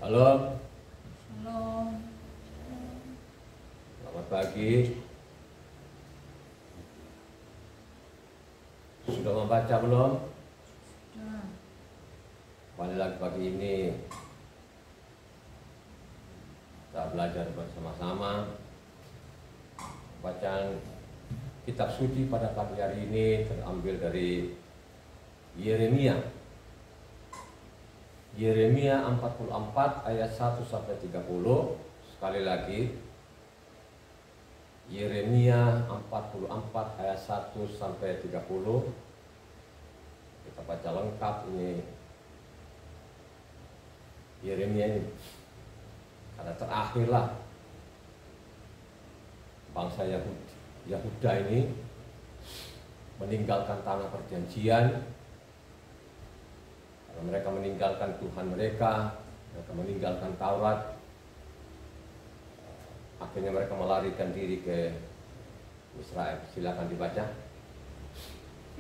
Halo, Halo. selamat pagi. Sudah membaca belum? Sudah. Kembali lagi pagi ini kita belajar bersama-sama. Bacaan kitab suci pada pagi hari ini terambil dari Yeremia. Yeremia 44 ayat 1 sampai 30. Sekali lagi, Yeremia 44 ayat 1 sampai 30. Kita baca lengkap ini Yeremia ini. Karena terakhirlah bangsa Yahuda ini meninggalkan tanah perjanjian. Karena mereka meninggalkan Tuhan mereka meninggalkan Taurat. Akhirnya mereka melarikan diri ke Israel. Silakan dibaca.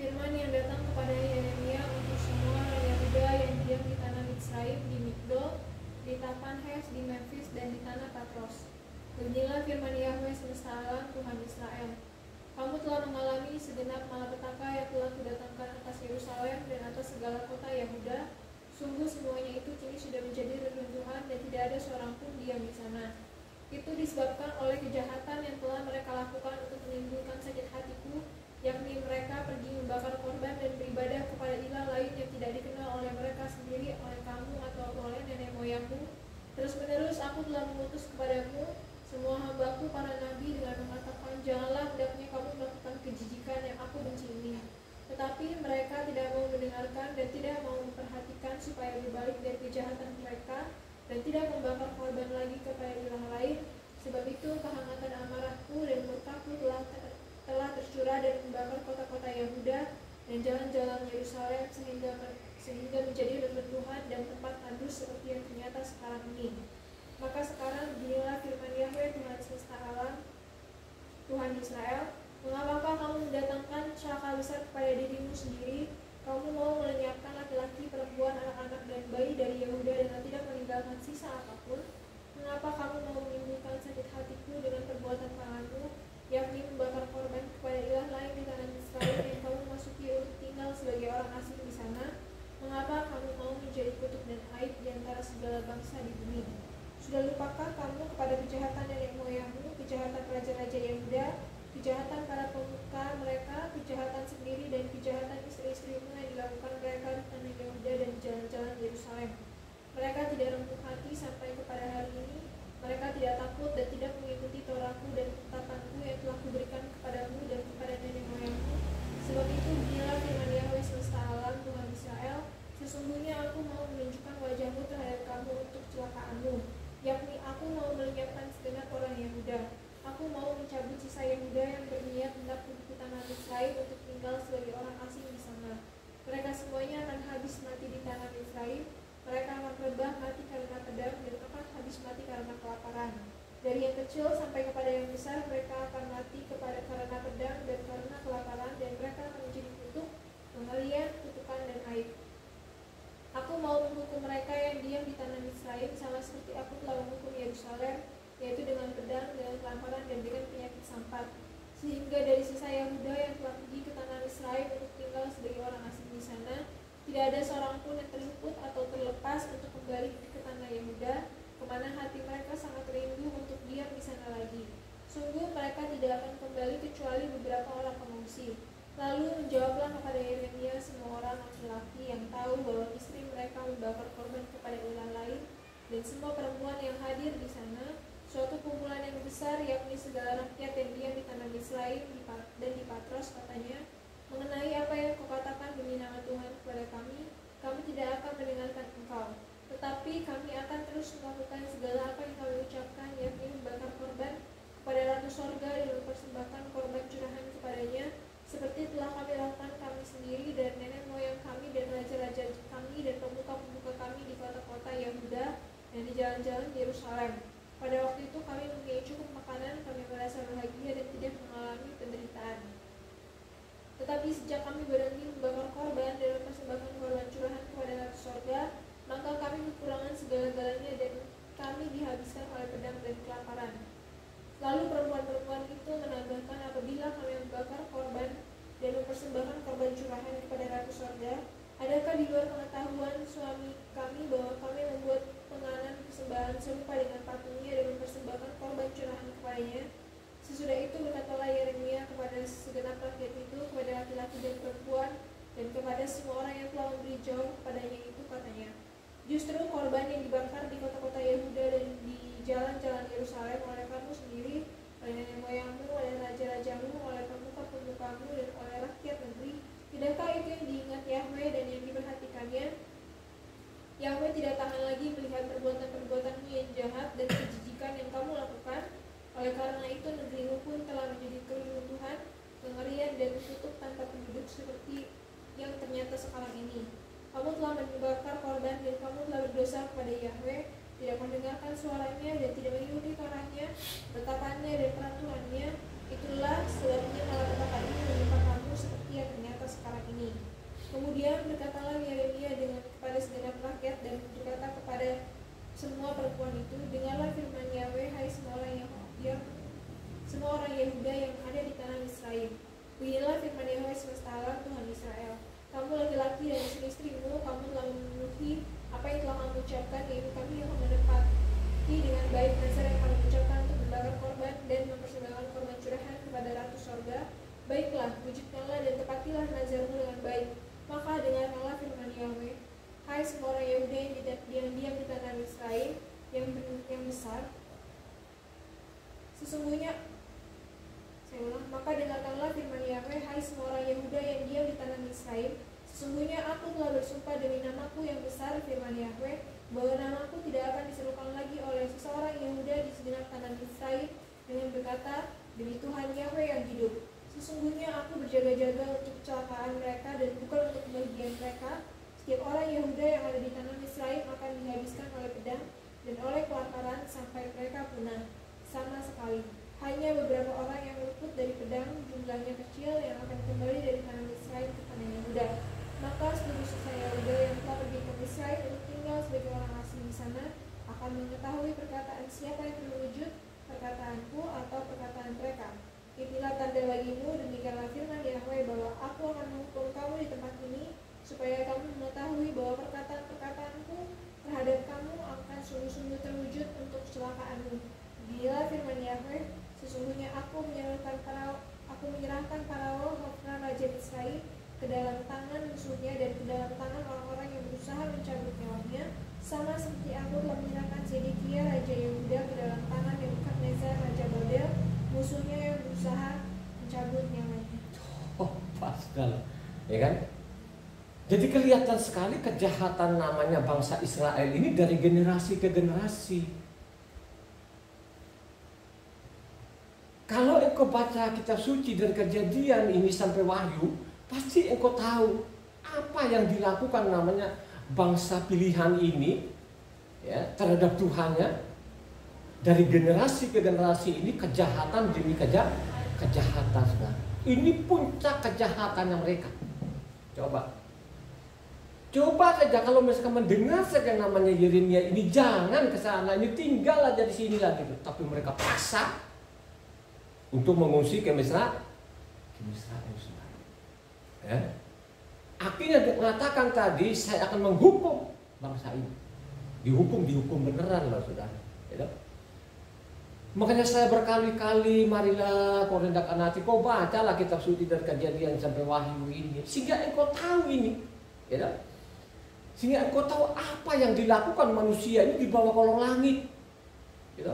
Firman yang datang kepada Yeremia untuk semua orang Yahuda yang diam di tanah Misraim, di Migdol, di Tapanhes, di Memphis, dan di tanah Patros. Beginilah firman Yahweh semesta alam, Tuhan Israel. Kamu telah mengalami segenap malapetaka yang telah kudatangkan atas Yerusalem dan atas segala kota Yahuda. Sungguh semuanya itu kini sudah menjadi reruntuhan dan tidak ada seorang pun diam di sana. Itu disebabkan oleh kejahatan yang telah mereka lakukan untuk menimbulkan sakit hatiku, yakni mereka pergi membakar korban dan beribadah kepada ilah lain yang tidak dikenal oleh mereka sendiri, oleh kamu atau oleh nenek moyangmu. Terus menerus aku telah mengutus kepadamu semua hambaku para nabi dengan mengatakan, janganlah hendaknya kamu melakukan kejijikan yang aku benci ini. Tetapi mereka tidak mau mendengarkan dan tidak mau memperhatikan supaya berbalik dari kejahatan mereka dan tidak membakar korban lagi kepada ilah lain. Sebab itu kehangatan amarahku dan murkaku telah tercurah dan membakar kota-kota Yahuda dan jalan-jalan Yerusalem sehingga menjadi reruntuhan dan tempat tandus seperti yang ternyata sekarang ini. Maka sekarang beginilah firman Yahweh Tuhan semesta alam, Tuhan Israel. Mengapakah kamu mendatangkan celaka besar kepada dirimu sendiri? Kamu mau melenyapkan laki-laki, perempuan, anak-anak, dan bayi dari Yehuda dengan tidak meninggalkan sisa apapun? Mengapa kamu mau menimbulkan sakit hatiku dengan perbuatan tanganmu, yakni membakar korban kepada ilah lain di tanah Israel yang kamu masuki untuk tinggal sebagai orang asing di sana? Mengapa kamu mau menjadi kutuk dan aib di antara segala bangsa di bumi? Sudah lupakah kamu kepada kejahatan nenek moyangmu, kejahatan raja-raja Yehuda, kejahatan para pemuka mereka, kejahatan sendiri dan kejahatan istri-istrimu yang dilakukan mereka di tanah Yehuda dan di jalan-jalan Yerusalem? Mereka tidak remuk hati sampai kepada hari ini. Mereka tidak takut dan tidak mengikuti Torahku dan ketetapanku yang telah kuberikan kepadamu dan kepada nenek moyangmu. Sebab itu beginilah firman Yahweh semesta alam, Tuhan Israel. Sesungguhnya aku mau menunjukkan wajahmu terhadap kamu untuk celakaanmu, yakni aku mau melenyapkan segenap orang Yahuda. Aku mau mencabut sisa Yahuda yang berniat hendak pergi ke tanah Misraim untuk tinggal sebagai orang asing di sana. Mereka semuanya akan habis mati di tanah Misraim. Mereka akan rebah mati karena pedang dan akan habis mati karena kelaparan. Dari yang kecil sampai kepada yang besar mereka akan mati karena pedang dan karena kelaparan, dan mereka akan menjadi kutuk, pengalian, kutukan, dan aib. Aku mau menghukum mereka yang diam di tanah Misraim sama seperti aku telah menghukum Yerusalem, yaitu dengan pedang, dengan kelaparan, dan dengan penyakit sampat. Sehingga dari sisa Yahuda yang telah pergi ke tanah Misraim untuk tinggal sebagai orang asing di sana, tidak ada seorang pun yang terluput atau terlepas untuk kembali ke tanah Yahuda, kemana hati mereka sangat rindu untuk diam di sana lagi. Sungguh mereka tidak akan kembali kecuali beberapa orang pengungsi. Lalu menjawablah kepada Yeremia semua orang laki-laki yang tahu bahwa istri mereka membakar korban kepada ilah lain, dan semua perempuan yang hadir di sana, suatu kumpulan yang besar, yakni segala rakyat yang diam di tanah Misraim dan di Patros, katanya, mengenai apa yang kau katakan demi nama Tuhan kepada kami tidak akan mendengarkan engkau. Tetapi kami akan terus melakukan segala apa yang kami ucapkan, yakni membakar korban kepada Ratu Sorga dan mempersembahkan korban curahan kepadanya, seperti telah kami lakukan kami sendiri dan nenek moyang kami dan raja-raja kami dan pemuka-pemuka kami di kota-kota Yahuda dan di jalan-jalan Yerusalem. Pada waktu itu kami mempunyai cukup makanan, kami merasa bahagia dan tidak mengalami penderitaan. Tetapi sejak kami berhenti membakar korban dan mempersembahkan korban curahan kepada Ratu Sorga, maka kami kekurangan segala-galanya dan Tidakkah di luar pengetahuan suami kami bahwa kami membuat penganan persembahan serupa dengan patungnya dan mempersembahkan korban curahan kepadanya? Sesudah itu berkatalah Yeremia kepada segenap rakyat itu, kepada laki-laki dan perempuan, dan kepada semua orang yang telah memberi jawab kepadanya itu, katanya, justru korban yang dibakar di kota-kota Yehuda dan di jalan-jalan Yerusalem oleh kamu sendiri, oleh nenek moyangmu, oleh raja-rajamu, oleh pemuka-pemukamu, dan oleh rakyat negeri, tidakkah itu yang diingat Yahweh dan yang diperhatikannya? Yahweh tidak tahan lagi melihat perbuatan-perbuatanmu yang jahat dan kejijikan yang kamu lakukan. Oleh karena itu negerimu pun telah menjadi keruntuhan, kengerian, dan tutup tanpa penduduk seperti yang ternyata sekarang ini. Kamu telah membakar korban dan kamu telah berdosa kepada Yahweh, tidak mendengarkan suaranya dan tidak mengikuti Torahnya, ketetapannya dan peraturannya. Itulah sebabnya malapetaka ini menimpa kamu seperti yang ternyata sekarang ini. Kemudian berkatalah Yeremia kepada segenap rakyat dan berkata kepada semua perempuan itu, dengarlah firman Yahweh, hai semua orang Yehuda yang ada di tanah Israel. Beginilah firman Yahweh semesta alam, Tuhan Israel. Kamu laki-laki dan istri-istrimu, kamu telah memenuhi apa yang telah kamu ucapkan, yaitu kami yang menepati dengan baik nazar yang kamu ucapkan untuk membakar korban dan mempersembahkan korban curahan kepada Ratu Sorga. Baiklah, wujudkanlah dan tepatilah nazarmu dengan baik. Maka dengarkanlah firman Yahweh, hai semua orang Yehuda yang diam di tanah Israel yang besar. Maka dengarkanlah firman Yahweh, hai semua orang Yehuda yang diam di tanah Israel. Sesungguhnya aku telah bersumpah demi namaku yang besar, firman Yahweh, bahwa namaku tidak akan diserukan lagi oleh seseorang Yehuda di segenap tanah Israel, dengan berkata, demi Tuhan Yahweh yang hidup. Sesungguhnya aku berjaga-jaga untuk kecelakaan mereka dan bukan untuk kebahagiaan mereka. Setiap orang Yehuda yang ada di tanah Israel akan dihabiskan oleh pedang dan oleh kelaparan sampai mereka punah sama sekali. Hanya beberapa orang yang luput dari pedang, jumlahnya kecil, yang akan kembali dari tanah Israel ke tanah Yehuda. Maka seluruh sisa Yehuda yang telah pergi ke Israel untuk tinggal sebagai orang asing di sana akan mengetahui perkataan siapa yang terwujud, perkataanku atau perkataan mereka. Inilah tanda bagimu, demikianlah firman Yahweh, bahwa aku akan menghukum kamu di tempat ini, supaya kamu mengetahui bahwa perkataan-perkataanku terhadap kamu akan sungguh-sungguh terwujud untuk kecelakaanmu. Beginilah firman Yahweh, sesungguhnya aku menyerahkan Farao, Hofra raja Israel, ke dalam tangan musuhnya dan ke dalam tangan orang-orang yang berusaha mencabut nyawanya, sama seperti aku telah menyerahkan Zedekia raja Yehuda ke dalam tangan Nebukadnezar raja Babel, musuhnya yang berusaha mencabut nyawanya. Oh, pas sekali, ya kan? Jadi kelihatan sekali kejahatan namanya bangsa Israel ini dari generasi ke generasi. Kalau engkau baca kitab suci dari Kejadian ini sampai Wahyu, pasti engkau tahu apa yang dilakukan namanya bangsa pilihan ini, ya, terhadap Tuhannya. Dari generasi ke generasi ini kejahatan demi kejahatan, saudara. Ini puncak kejahatannya mereka. Coba saja kalau misalkan mendengar saja namanya Yeremia ini, jangan ke sana, ini tinggal aja di sini lagi. Tapi mereka paksa untuk mengungsi ke Israel, ya. Akhirnya mengatakan tadi, saya akan menghukum bangsa ini. Dihukum beneran loh, saudara. Ya, makanya saya berkali-kali, marilah kau rendahkan hati, kau bacalah kitab suci dari Kejadian sampai Wahyu ini, sehingga engkau tahu ini, ya, sehingga engkau tahu apa yang dilakukan manusia ini di bawah kolong langit, ya.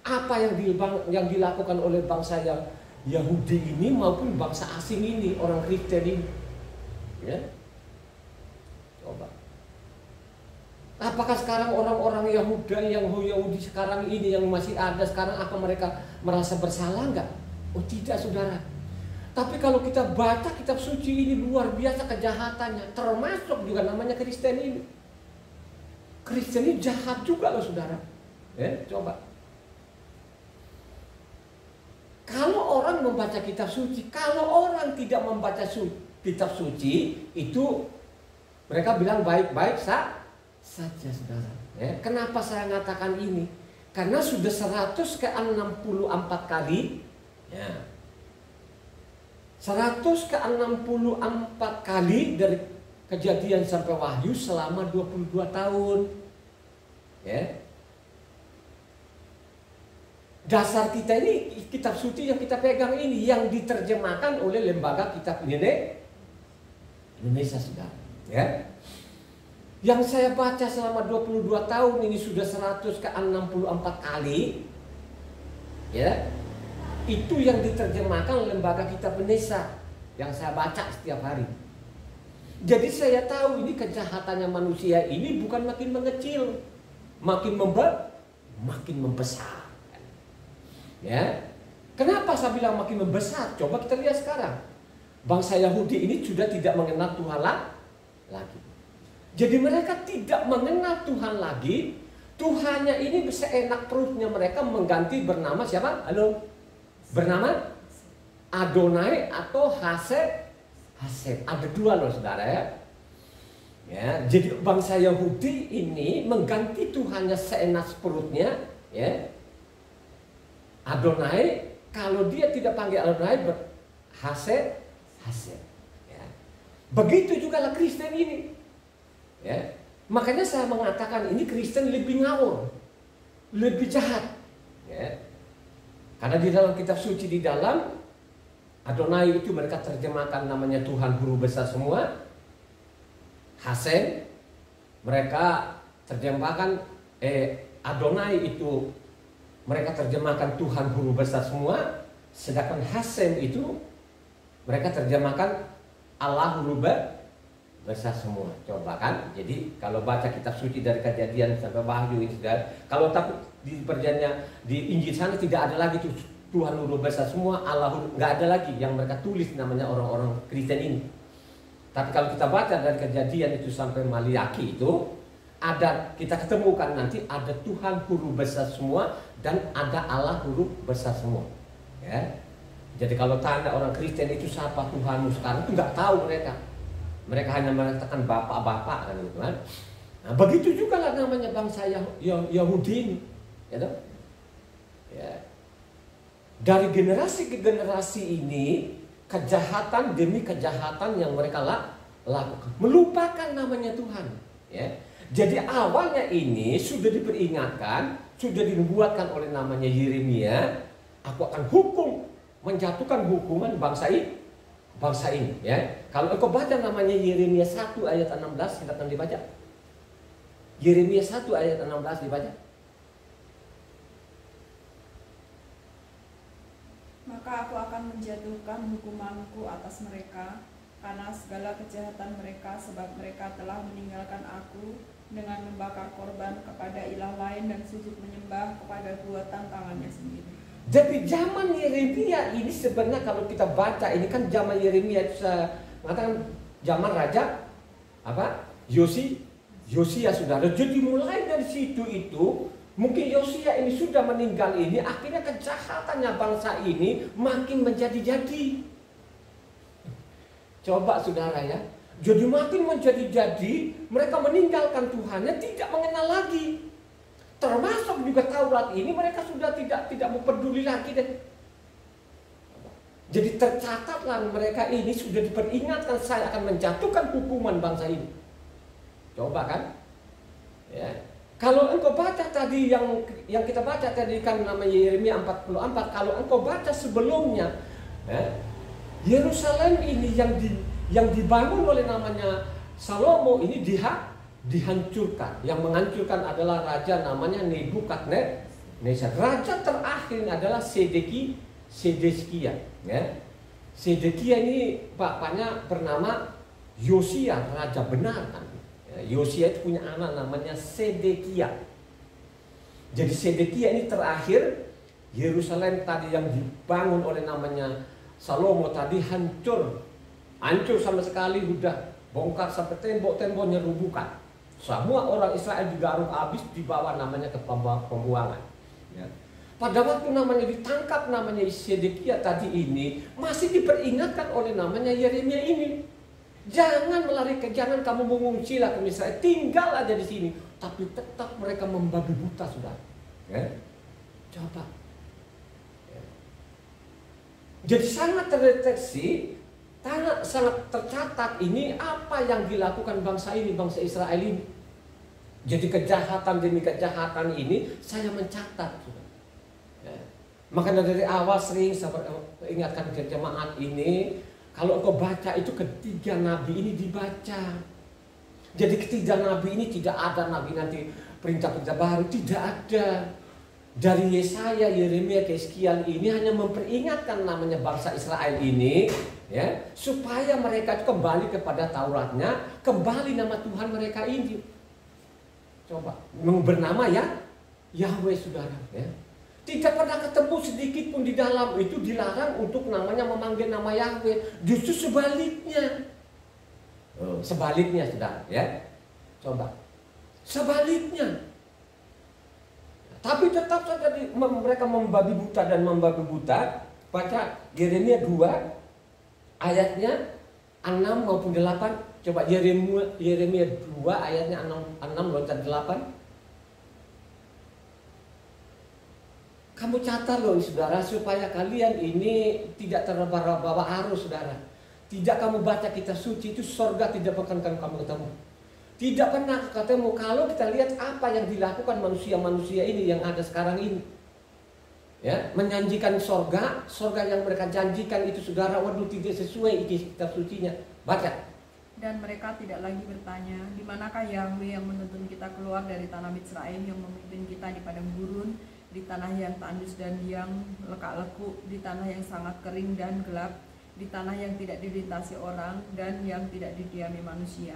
Apa yang dilakukan oleh bangsa yang Yahudi ini maupun bangsa asing ini, orang Kristen ini, ya. Coba, apakah sekarang orang-orang Yahudi sekarang ini yang masih ada sekarang, akan mereka merasa bersalah enggak? Oh tidak, saudara. Tapi kalau kita baca kitab suci ini, luar biasa kejahatannya, termasuk juga namanya Kristen ini. Kristen ini jahat juga loh, saudara. Ya, coba. Kalau orang membaca kitab suci, kalau orang tidak membaca kitab suci, itu mereka bilang baik-baik saja, saudara. Ya, kenapa saya mengatakan ini? Karena sudah 164 kali, ya, 164 kali dari Kejadian sampai Wahyu selama 22 tahun. Ya. Dasar kita ini kitab suci yang kita pegang ini yang diterjemahkan oleh lembaga kitab Indonesia, saudara. Ya. Yang saya baca selama 22 tahun ini sudah 164 kali. Ya. Itu yang diterjemahkan lembaga kitab Indonesia yang saya baca setiap hari. Jadi saya tahu ini kejahatannya manusia ini bukan makin mengecil, makin membesar. Ya. Kenapa saya bilang makin membesar? Coba kita lihat sekarang. Bangsa Yahudi ini sudah tidak mengenal Tuhan lagi. Jadi mereka tidak mengenal Tuhan lagi. Tuhannya ini seenak perutnya mereka mengganti bernama siapa? Halo? Bernama Adonai atau Haseb. Ada dua loh saudara ya. Ya, jadi bangsa Yahudi ini mengganti Tuhannya seenak perutnya, ya. Adonai, kalau dia tidak panggil Adonai, Haseb. Ya. Begitu juga lah Kristen ini. Ya. Makanya saya mengatakan ini Kristen lebih ngawur, lebih jahat. Ya. Karena di dalam kitab suci di dalam Adonai itu mereka terjemahkan namanya Tuhan Guru Besar semua. Hasem mereka terjemahkan Adonai itu mereka terjemahkan Tuhan Guru Besar semua. Sedangkan Hasem itu mereka terjemahkan Allah Guru Besar semua. Coba kan. Jadi kalau baca kitab suci dari Kejadian sampai Wahyu ini sudah, kalau tapi di perjanjian di Injil sana tidak ada lagi tuh Tuhan Guru Besar semua, Allah nggak ada lagi yang mereka tulis namanya orang-orang Kristen ini. Tapi kalau kita baca dari Kejadian itu sampai Maliaki itu ada, kita ketemukan nanti ada Tuhan Guru Besar semua dan ada Allah Guru Besar semua. Ya. Jadi kalau tanya orang Kristen itu siapa Tuhanmu sekarang itu nggak tahu mereka. Mereka hanya mengatakan bapak-bapak kan gitu kan. Nah, begitu juga lah namanya bangsa Yahudi ini. Ya, ya. Dari generasi ke generasi ini kejahatan demi kejahatan yang mereka lakukan, melupakan namanya Tuhan. Ya. Jadi awalnya ini sudah diperingatkan, sudah dibuatkan oleh namanya Yeremia, aku akan hukum, menjatuhkan hukuman bangsa ini. Ya. Kalau engkau baca namanya Yeremia 1 ayat 16, silakan dibaca. Yeremia 1 ayat 16 dibaca. Maka aku akan menjatuhkan hukumanku atas mereka karena segala kejahatan mereka, sebab mereka telah meninggalkan aku dengan membakar korban kepada ilah lain dan sujud menyembah kepada buatan tangannya sendiri. Jadi zaman Yeremia ini sebenarnya kalau kita baca ini kan zaman Yeremia itu saya mengatakan zaman Raja apa? Yosia saudara. Jadi mulai dari situ itu mungkin Yosia ini sudah meninggal ini, akhirnya kejahatannya bangsa ini makin menjadi-jadi. Coba saudara ya, jadi makin menjadi-jadi, mereka meninggalkan Tuhannya, tidak mengenal lagi. Termasuk juga Taurat ini mereka sudah tidak mau peduli lagi deh. Jadi tercatatlah mereka ini sudah diperingatkan saya akan menjatuhkan hukuman bangsa ini. Coba kan? Ya. Kalau engkau baca tadi yang kita baca tadi kan namanya Yeremia 44, kalau engkau baca sebelumnya, Yerusalem ini yang dibangun oleh namanya Salomo ini dihancurkan. Yang menghancurkan adalah raja namanya Nebukadnezar. Raja terakhir adalah Sedekia. Ya. Sedekia ini bapaknya bernama Yosia, raja benar kan. Yosia itu punya anak namanya Sedekia. Jadi Sedekia ini terakhir. Yerusalem tadi yang dibangun oleh namanya Salomo tadi hancur sama sekali, udah bongkar sampai tembok-temboknya rubuhkan. Semua orang Israel digaruk habis, dibawa namanya ke pembuangan. Ya. Pada waktu namanya ditangkap namanya Sedekia tadi ini masih diperingatkan oleh namanya Yeremia ini. Jangan jangan kamu mengungsilah ke Israel, tinggal aja di sini. Tapi tetap mereka membabi buta sudah. Ya. Coba. Ya. Jadi sangat terdeteksi sangat tercatat ini apa yang dilakukan bangsa ini, bangsa Israel ini. Jadi kejahatan demi kejahatan ini saya mencatat. Ya. Makanya dari awal sering saya ingatkan ke jemaat ini, kalau engkau baca itu ketiga nabi ini dibaca. Jadi ketiga nabi ini tidak ada nabi nanti perintah-perintah baru, tidak ada. Dari Yesaya, Yeremia, Yeskiel ini hanya memperingatkan namanya bangsa Israel ini, ya, supaya mereka kembali kepada Tauratnya, kembali nama Tuhan mereka ini. Coba bernama ya Yahweh, saudara. Ya. Tidak pernah ketemu sedikit pun di dalam itu dilarang untuk namanya memanggil nama Yahweh. Justru sebaliknya. Sebaliknya, saudara. Ya. Coba. Sebaliknya. Tapi tetap saja mereka membabi buta dan membabi buta. Baca Yeremia 2 ayatnya 6 maupun 8. Coba Yeremia 2 ayatnya 6 loncat 8. Kamu catat loh saudara, supaya kalian ini tidak terbawa arus, saudara. Tidak kamu baca kitab suci itu, sorga tidak akan kamu ketemu. Tidak pernah ketemu. Kalau kita lihat apa yang dilakukan manusia-manusia ini yang ada sekarang ini, ya, menjanjikan sorga yang mereka janjikan itu, saudara, waduh, tidak sesuai kitab sucinya. Baca. Dan mereka tidak lagi bertanya, di manakah Yahweh yang menuntun kita keluar dari tanah Misraim, yang memimpin kita di padang gurun, di tanah yang tandus dan yang lekak-lekuk, di tanah yang sangat kering dan gelap, di tanah yang tidak dilintasi orang dan yang tidak didiami manusia.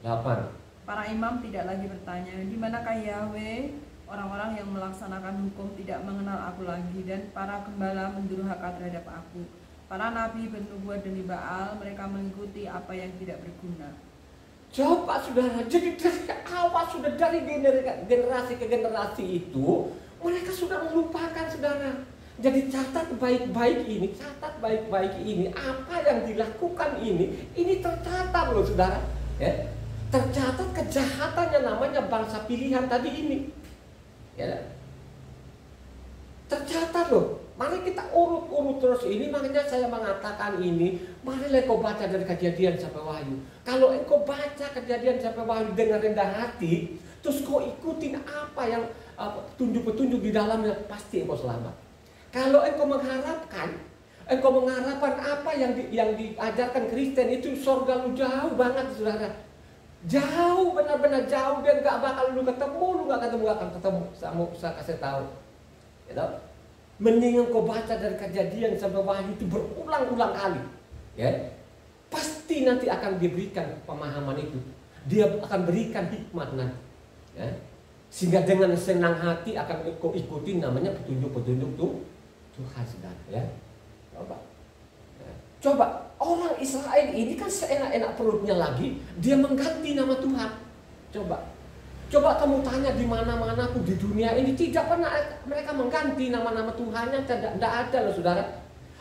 8. Para imam tidak lagi bertanya, di manakah Yahweh? Orang-orang yang melaksanakan hukum tidak mengenal aku lagi, dan para gembala mendurhaka terhadap aku. Para nabi bernubuat demi Baal, mereka mengikuti apa yang tidak berguna. Coba saudara, jadi dari awal sudah dari generasi ke generasi itu mereka sudah melupakan, saudara. Jadi catat baik-baik ini, apa yang dilakukan ini tercatat loh, saudara. Ya. Tercatat kejahatannya namanya bangsa pilihan tadi ini. Ya. Tercatat loh. Mari kita urut-urut terus ini. Makanya saya mengatakan ini, marilah kau baca dari Kejadian sampai Wahyu. Kalau engkau baca Kejadian sampai Wahyu dengan rendah hati, terus kau ikutin apa yang petunjuk-petunjuk di dalamnya, pasti engkau selamat. Kalau engkau mengharapkan apa yang diajarkan Kristen itu, surga lu jauh banget, saudara. Jauh, benar-benar jauh, dan gak bakal lu gak akan ketemu. Saya kasih tahu. Ya, mendingan kau baca dari Kejadian sampai Wahyu itu berulang-ulang kali. Ya. Pasti nanti akan diberikan pemahaman itu. Dia akan berikan hikmat nanti. Ya. Sehingga dengan senang hati akan kau ikuti namanya petunjuk-petunjuk Tuhan, saudara. Ya. Coba orang Israel ini kan seenak-enak perutnya lagi, dia mengganti nama Tuhan. Coba kamu tanya di mana-mana pun di dunia ini, tidak pernah mereka mengganti nama-nama Tuhannya, tidak ada loh, saudara.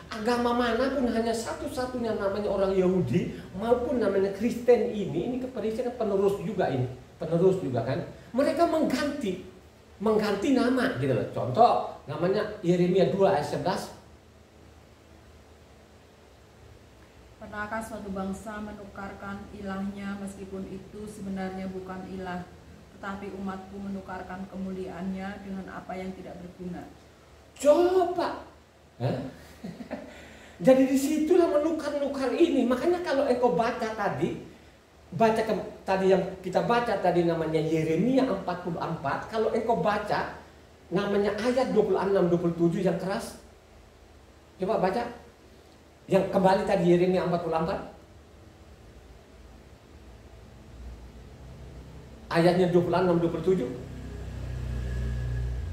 Agama mana pun hanya satu-satunya namanya orang Yahudi maupun namanya Kristen ini keperisian penerus juga kan. Mereka mengganti nama gitu loh. Contoh namanya Yeremia 2 ayat 11. Pernahkah suatu bangsa menukarkan ilahnya, meskipun itu sebenarnya bukan ilah, tetapi umatku menukarkan kemuliaannya dengan apa yang tidak berguna? Coba. Jadi disitulah menukar-nukar ini. Makanya kalau engkau baca tadi yang kita baca tadi namanya Yeremia 44. Kalau engkau baca namanya ayat 26-27 yang keras. Coba baca. Yang kembali tadi Yeremia 44. Ayatnya 26-27.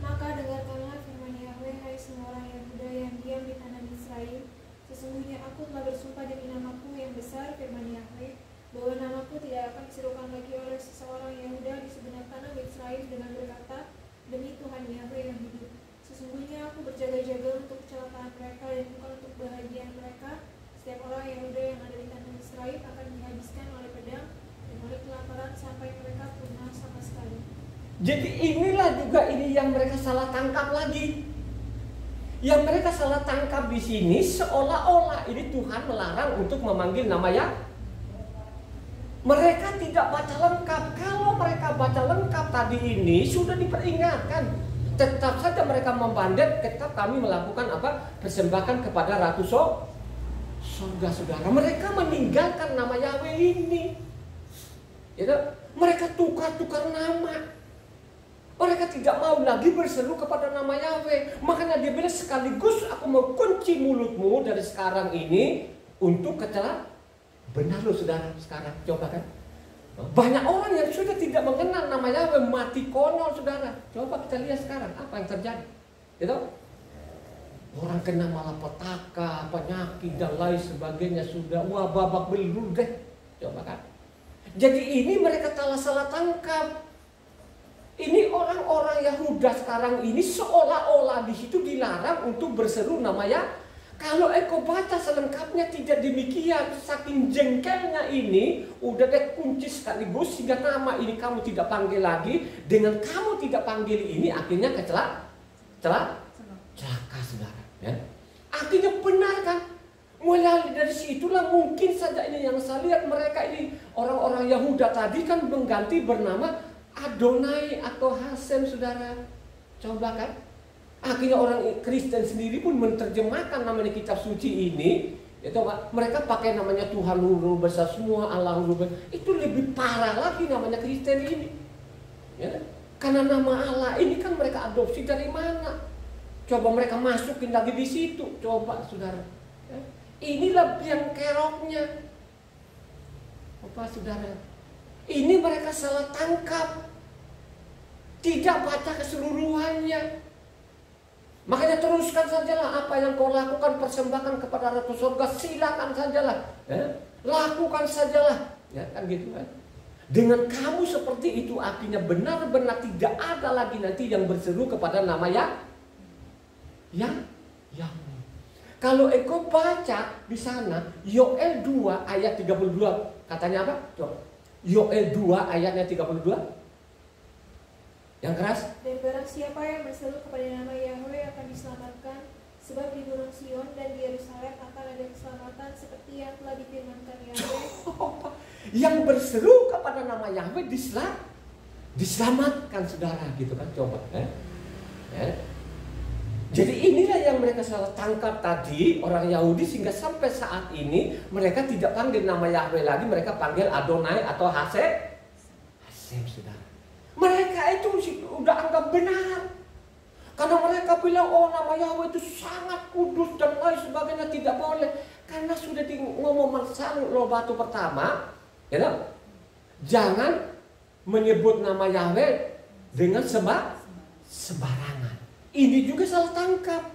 Maka dengarkanlah firman Yahweh, hai semua orang Yehuda yang diam di tanah Misraim. Sesungguhnya aku telah bersumpah demi namaku yang besar, firman Yahweh, bahwa namaku tidak akan diserukan lagi oleh seseorang Yehuda di segenap tanah Misraim dengan berkata, demi Tuhan Yahweh yang hidup. Sesungguhnya aku berjaga-jaga untuk kecelakaan mereka dan bukan untuk kebahagiaan mereka. Setiap orang Yehuda yang ada di tanah Misraim akan dihabiskan oleh pedang dan oleh kelaparan sampai mereka punah sama sekali. Jadi inilah juga ini yang mereka salah tangkap lagi. Yang mereka salah tangkap di sini seolah-olah ini Tuhan melarang untuk memanggil nama Yahweh. Mereka tidak baca lengkap. Kalau mereka baca lengkap tadi ini sudah diperingatkan. Tetap saja mereka membandet, tetap kami melakukan apa? Persembahan kepada Ratu Sorga, saudara. Mereka meninggalkan nama Yahweh ini. Gitu? Mereka tukar-tukar nama. Mereka tidak mau lagi berseru kepada nama Yahweh. Makanya dia bilang sekaligus aku mau kunci mulutmu dari sekarang ini untuk kecela. Benar loh saudara sekarang. Coba kan. Banyak orang yang sudah tidak mengenal nama Yahweh, mati konyol saudara. Coba kita lihat sekarang apa yang terjadi. Gitu? Orang kena malapetaka, penyakit dan lain sebagainya sudah. Wah, babak belur deh. Coba kan. Jadi ini mereka salah tangkap. Ini orang-orang Yahuda sekarang ini seolah-olah di situ dilarang untuk berseru namanya. Kalau engkau baca selengkapnya tidak demikian. Saking jengkelnya ini udah deh kunci sekaligus sehingga nama ini kamu tidak panggil lagi. Dengan kamu tidak panggil ini akhirnya celaka saudara. Ya. Akhirnya benar kan? Mulai dari situlah mungkin saja ini yang saya lihat mereka ini orang-orang Yahuda tadi kan mengganti bernama Adonai atau Hasem saudara. Coba kan. Akhirnya orang Kristen sendiri pun menerjemahkan namanya kitab suci ini. Itu mereka pakai namanya Tuhan Huru besar semua, Allah Huru besar. Itu lebih parah lagi namanya Kristen ini. Ya. Karena nama Allah ini kan mereka adopsi dari mana? Coba mereka masukin lagi di situ. Coba saudara. Ya. Inilah yang keroknya. Apa saudara? Ini mereka salah tangkap. Tidak baca keseluruhannya. Makanya teruskan sajalah apa yang kau lakukan, persembahkan kepada Ratu Sorga, silakan sajalah. Ya. Lakukan sajalah. Ya, kan gitu kan. Dengan kamu seperti itu artinya benar-benar tidak ada lagi nanti yang berseru kepada nama Yahweh. Kalau engkau baca di sana Yoel 2 ayat 32 katanya apa? Coba. Yoel 2 ayatnya 32. Yang keras. Dan barang siapa yang berseru kepada nama Yahweh akan diselamatkan, sebab di Gunung Sion dan di Yerusalem akan ada keselamatan seperti yang telah difirmankan Yahweh. Yang berseru kepada nama Yahweh diselamatkan saudara gitu kan. Coba. Jadi inilah yang mereka salah tangkap tadi orang Yahudi sehingga sampai saat ini mereka tidak panggil nama Yahweh lagi, mereka panggil Adonai atau Hasem saudara. Mereka itu udah anggap benar. Karena mereka bilang oh nama Yahweh itu sangat kudus dan lain sebagainya, tidak boleh. Karena sudah ngomong loh batu pertama, ya, jangan menyebut nama Yahweh dengan sembarangan. Ini juga salah tangkap.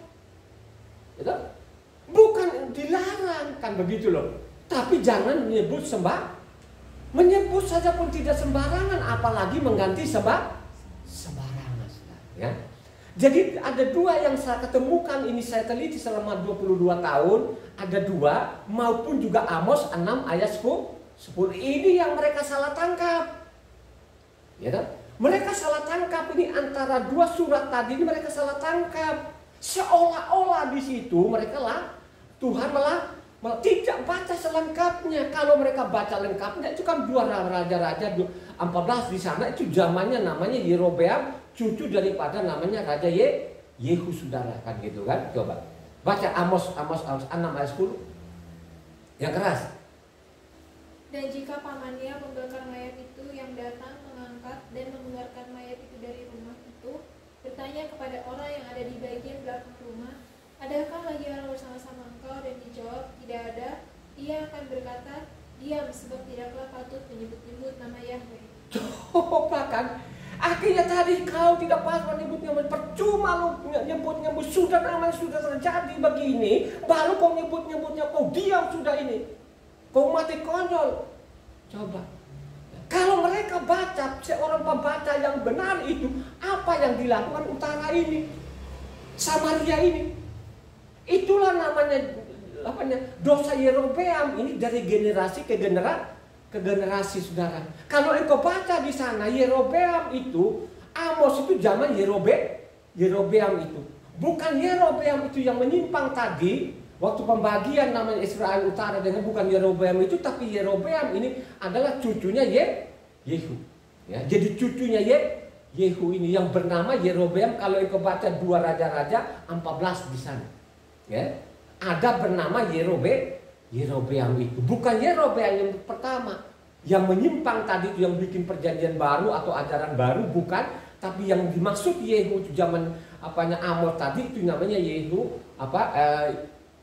Ya, bukan dilarang kan begitu loh. Tapi jangan menyebut menyebut saja pun tidak sembarangan, apalagi mengganti sembarangan. Ya. Jadi ada dua yang saya ketemukan, ini saya teliti selama 22 tahun. Ada dua, maupun juga Amos 6 ayat 10. Ini yang mereka salah tangkap. Ya kan? Mereka salah tangkap ini antara dua surat tadi ini mereka salah tangkap. Seolah-olah di situ mereka Tuhan tidak baca selengkapnya. Kalau mereka baca lengkapnya itu kan dua raja-raja 14 di sana itu zamannya namanya Yerobeam, cucu daripada namanya Raja Yehu saudara kan gitu kan. Coba baca Amos 6 ayat 10 yang keras. Dan jika pamannya pembakar mayat itu yang datang mengangkat dan mengeluarkan mayat itu dari rumah itu, bertanya kepada orang yang ada di bagian belakang rumah, adakah lagi orang bersama-sama engkau? Dan dijawab, tidak ada. Ia akan berkata, diam, sebab tidaklah patut menyebut-nyebut nama Yahweh. Coba kan. Akhirnya tadi kau tidak patut menyebut-nyebut. Percuma lu nyebut-nyebut. Sudah namanya sudah terjadi begini. Baru kau nyebut-nyebutnya. Kau diam sudah ini. Kau mati konyol. Coba. Kalau mereka baca, seorang pembaca yang benar itu, apa yang dilakukan utara ini, Samaria ini, itulah namanya dosa Yerobeam ini dari generasi ke generasi saudara. Kalau engkau baca di sana Yerobeam itu, Amos itu zaman Yerobeam itu. Bukan Yerobeam itu yang menyimpang tadi. Waktu pembagian namanya Israel Utara dengan bukan Yerobeam itu, tapi Yerobeam ini adalah cucunya Yehu. Ya, jadi cucunya Yehu ini yang bernama Yerobeam. Kalau engkau baca 2 Raja-Raja 14 di sana, ya, ada bernama Yerobeam itu. Bukan Yerobeam yang pertama, yang menyimpang tadi itu, yang bikin perjanjian baru atau ajaran baru, bukan. Tapi yang dimaksud Yehu itu zaman Amos tadi itu namanya Yehu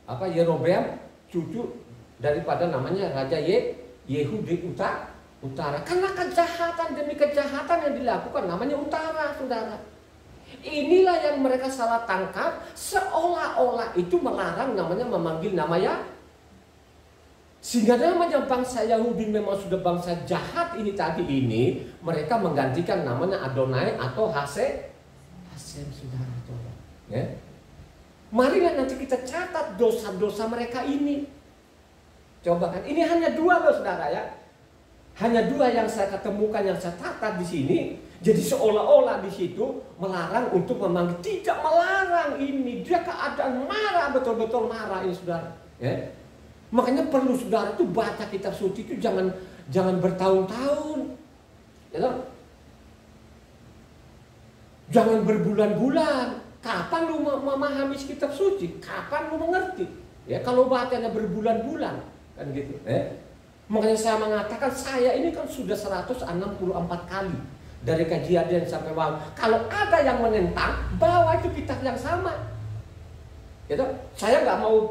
Yerobeam, cucu daripada namanya Raja Yehu di utara. Karena kejahatan demi kejahatan yang dilakukan namanya utara, saudara. Inilah yang mereka salah tangkap, seolah-olah itu melarang namanya memanggil namanya. Sehingga namanya bangsa Yahudi memang sudah bangsa jahat ini tadi ini, mereka menggantikan namanya Adonai atau Hasem, saudara. Ya. Marilah nanti kita catat dosa-dosa mereka ini. Coba kan, ini hanya 2 loh saudara ya. Hanya 2 yang saya ketemukan, yang saya catat di sini. Jadi seolah-olah di situ melarang untuk memanggil, tidak melarang ini. Dia keadaan marah, betul-betul marah ini saudara. Ya. Makanya perlu saudara itu baca kitab suci itu jangan bertahun-tahun. Ya. Jangan berbulan-bulan. Kapan lu memahami kitab suci? Kapan lu mengerti? Ya, kalau bacanya berbulan-bulan kan gitu. Makanya saya mengatakan saya ini kan sudah 164 kali dari Kejadian sampai Wahyu. Kalau ada yang menentang, bawa itu kitab yang sama. Gitu. Saya nggak mau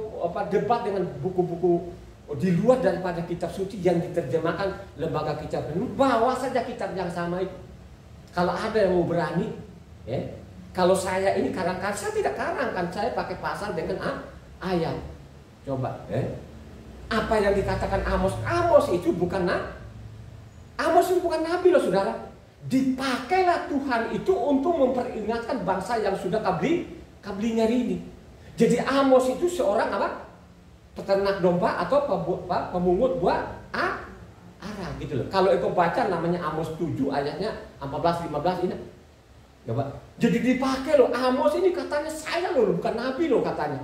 debat dengan buku-buku di luar daripada kitab suci yang diterjemahkan lembaga kitab ini. Bawa saja kitab yang sama itu. Kalau ada yang mau berani, ya. Kalau saya ini karangkan, saya tidak karangkan, saya pakai pasal dengan ayat. Coba, apa yang dikatakan Amos? Amos itu bukan Amos itu bukan nabi loh saudara. Dipakailah Tuhan itu untuk memperingatkan bangsa yang sudah kablinya ini. Jadi Amos itu seorang apa? Peternak domba atau pemungut buah arah gitu loh. Kalau engkau baca namanya Amos 7 ayatnya 14-15 ini. Coba. Jadi dipakai loh, Amos ini katanya saya loh, bukan nabi loh katanya.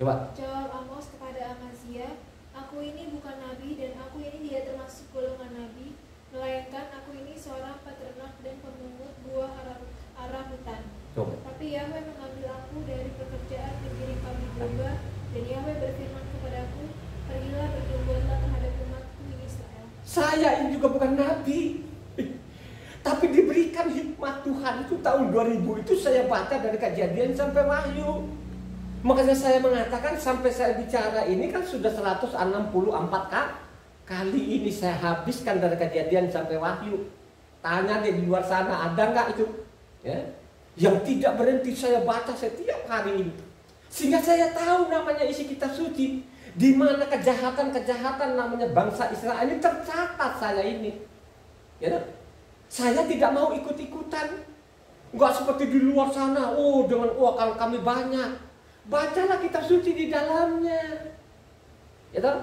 Coba. Jawab Amos kepada Amazia, aku ini bukan nabi dan aku ini tidak termasuk golongan nabi, melainkan aku ini seorang peternak dan pemungut buah arah hutan. Coba. Tapi Yahweh mengambil aku dari pekerjaan mengiring kambing domba, dan Yahweh berfirman kepadaku, pergilah bernubuatlah terhadap umatku Israel. Saya ini juga bukan nabi. Tapi diberikan hikmat Tuhan itu tahun 2000 itu saya baca dari Kejadian sampai Wahyu. Makanya saya mengatakan sampai saya bicara ini kan sudah 164 kali ini saya habiskan dari Kejadian sampai Wahyu. Tanya deh di luar sana ada nggak itu? Ya. Yang tidak berhenti saya baca setiap hari ini. Sehingga saya tahu namanya isi kitab suci. Di mana kejahatan-kejahatan namanya bangsa Israel ini tercatat saya ini. Ya. Saya tidak mau ikut-ikutan. Enggak seperti di luar sana. Kalau kami banyak. Bacalah kitab suci di dalamnya. Ya,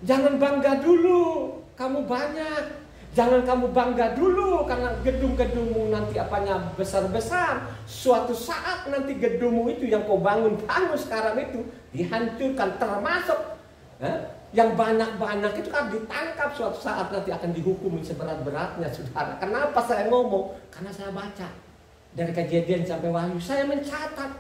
jangan bangga dulu kamu banyak. Jangan kamu bangga dulu karena gedung-gedungmu nanti apanya besar-besar. Suatu saat nanti gedungmu itu yang kau bangun sekarang itu dihancurkan, termasuk yang banyak-banyak itu kan ditangkap suatu saat nanti akan dihukum seberat-beratnya saudara. Kenapa saya ngomong? Karena saya baca dari Kejadian sampai Wahyu. Saya mencatat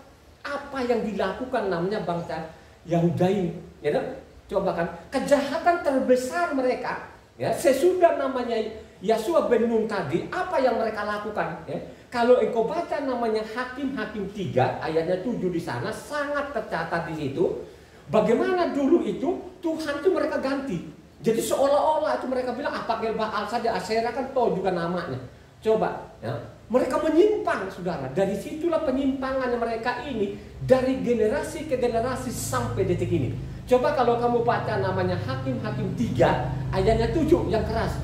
apa yang dilakukan namanya bangsa Yahudi. Ya, coba kan kejahatan terbesar mereka. Ya, sesudah namanya Yosua bin Nun tadi, apa yang mereka lakukan? Ya, kalau engkau baca namanya Hakim-Hakim 3 ayatnya 7 di sana sangat tercatat di situ. Bagaimana dulu itu Tuhan itu mereka ganti. Jadi seolah-olah itu mereka bilang pakai Baal saja, Asyera kan tahu juga namanya. Coba, ya, mereka menyimpang saudara. Dari situlah penyimpangan mereka ini dari generasi ke generasi sampai detik ini. Coba kalau kamu baca namanya Hakim-Hakim 3 ayatnya 7 yang keras.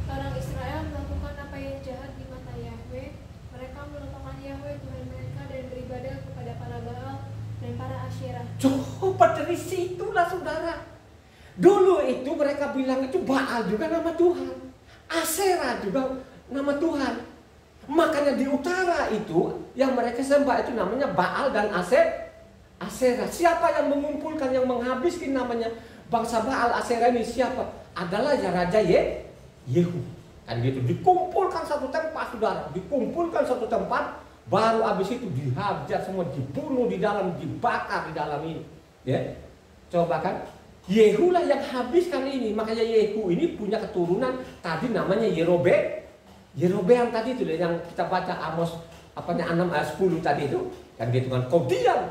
Orang Israel melakukan apa yang jahat di mata Yahweh. Mereka melupakan Yahweh Tuhan mereka dan beribadah kepada para Baal dan para Asyera. Coba dari situlah saudara. Dulu itu mereka bilang itu Baal juga nama Tuhan, Asyera juga nama Tuhan. Makanya di utara itu yang mereka sembah itu namanya Baal dan Aserah. Siapa yang mengumpulkan, yang menghabiskan namanya bangsa Baal Aserah ini siapa? Adalah ya Raja Yehu. Kan gitu, dikumpulkan satu tempat, saudara, dikumpulkan satu tempat, baru habis itu dihajar semua, dibunuh di dalam, dibakar di dalam ini. Ya, coba kan, Yehu lah yang habiskan ini. Makanya Yehu ini punya keturunan tadi namanya Yerobeam tadi itu yang kita baca Amos 6 ayat 10 tadi itu. Kan gitu kan, kau diam,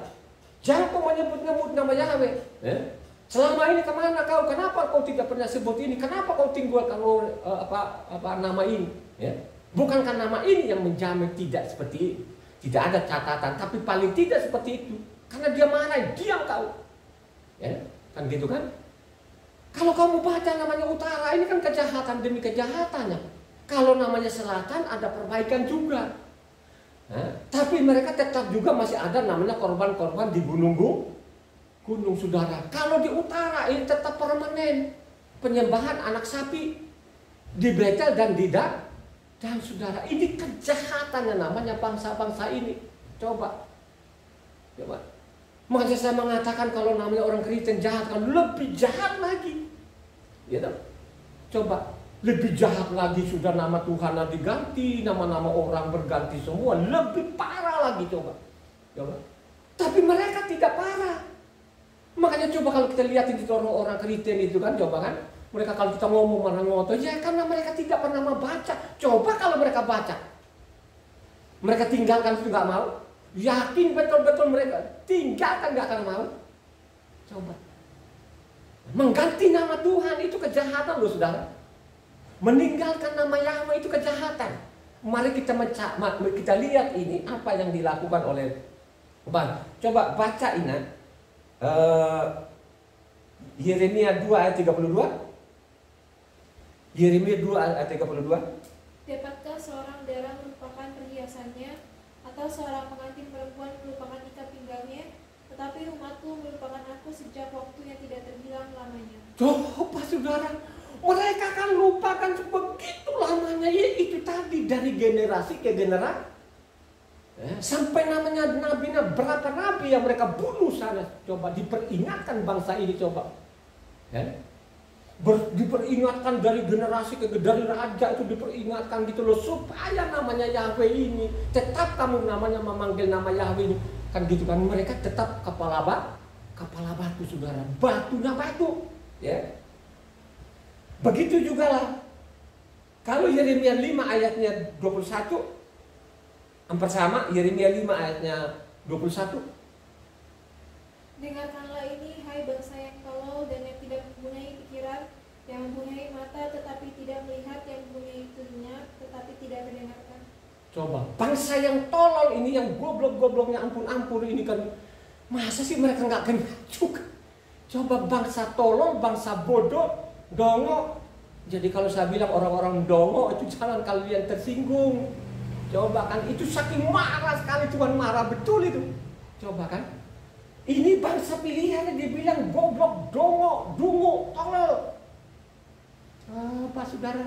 jangan kau menyebut-nyebut nama Yahweh. Selama ini kemana kau? Kenapa kau tidak pernah sebut ini? Kenapa kau tinggalkan nama ini? Ya. Bukankah nama ini yang menjamin tidak seperti itu? Tidak ada catatan, tapi paling tidak seperti itu. Karena dia marah, diam kau. Ya, kan gitu kan? Kalau kamu baca namanya utara, ini kan kejahatan demi kejahatannya. Kalau namanya selatan, ada perbaikan juga. Tapi mereka tetap juga masih ada namanya korban-korban di gunung saudara. Kalau di utara ini tetap permanen. Penyembahan anak sapi di Betel dan di Dan saudara, ini kejahatannya namanya bangsa-bangsa ini. Coba. Makanya saya mengatakan kalau namanya orang Kristen jahat, kan lebih jahat lagi. Ya toh? Coba, lebih jahat lagi sudah nama Tuhan diganti, nama-nama orang berganti semua, lebih parah lagi coba. Tapi mereka tidak parah. Makanya coba kalau kita lihat itu orang Kristen itu kan, coba kan, mereka kalau kita ngomong mana ngotot, ya karena mereka tidak pernah membaca. Coba kalau mereka baca, mereka tinggalkan itu nggak mau. Yakin betul-betul mereka tinggalkan nggak akan mau. Coba, mengganti nama Tuhan itu kejahatan loh saudara. Meninggalkan nama Yahweh itu kejahatan. Mari kita lihat ini apa yang dilakukan oleh coba baca ini Yeremia 2 ayat 32. Yeremia 2 ayat 32. Dapatkah seorang dara melupakan perhiasannya, atau seorang pengantin perempuan melupakan ikat pinggangnya? Tetapi umatku melupakan aku sejak waktu yang tidak terbilang lamanya. Coba saudara, mereka kan lupakan begitu lamanya, ya itu tadi dari generasi ke generasi. Sampai namanya nabi-nabi, berapa nabi yang mereka bunuh sana. Coba diperingatkan bangsa ini coba. Diperingatkan dari generasi ke dari raja itu diperingatkan gitu loh, supaya namanya Yahweh ini tetap kamu namanya memanggil nama Yahweh ini kan gitu kan, mereka tetap kepala batu saudara, batunya batu ya. Begitu juga lah kalau Yeremia 5 ayatnya 21 hampir sama, Yeremia 5 ayatnya 21. Dengarkanlah ini, hai bangsa yang tolol dan yang tidak mempunyai pikiran, yang mempunyai mata tetapi tidak melihat, yang mempunyai telinga tetapi tidak mendengarkan. Coba, bangsa yang tolol ini, yang goblok-gobloknya ampun-ampun ini kan, masa sih mereka nggak kenal juga? Coba bangsa tolol, bangsa bodoh, dongo. Jadi kalau saya bilang orang-orang dongo itu jangan kalian tersinggung. Coba kan, itu saking marah sekali, Tuhan marah betul itu. Coba kan. Ini bangsa pilihannya dibilang goblok, dongo, dungu, tolol. Apa saudara?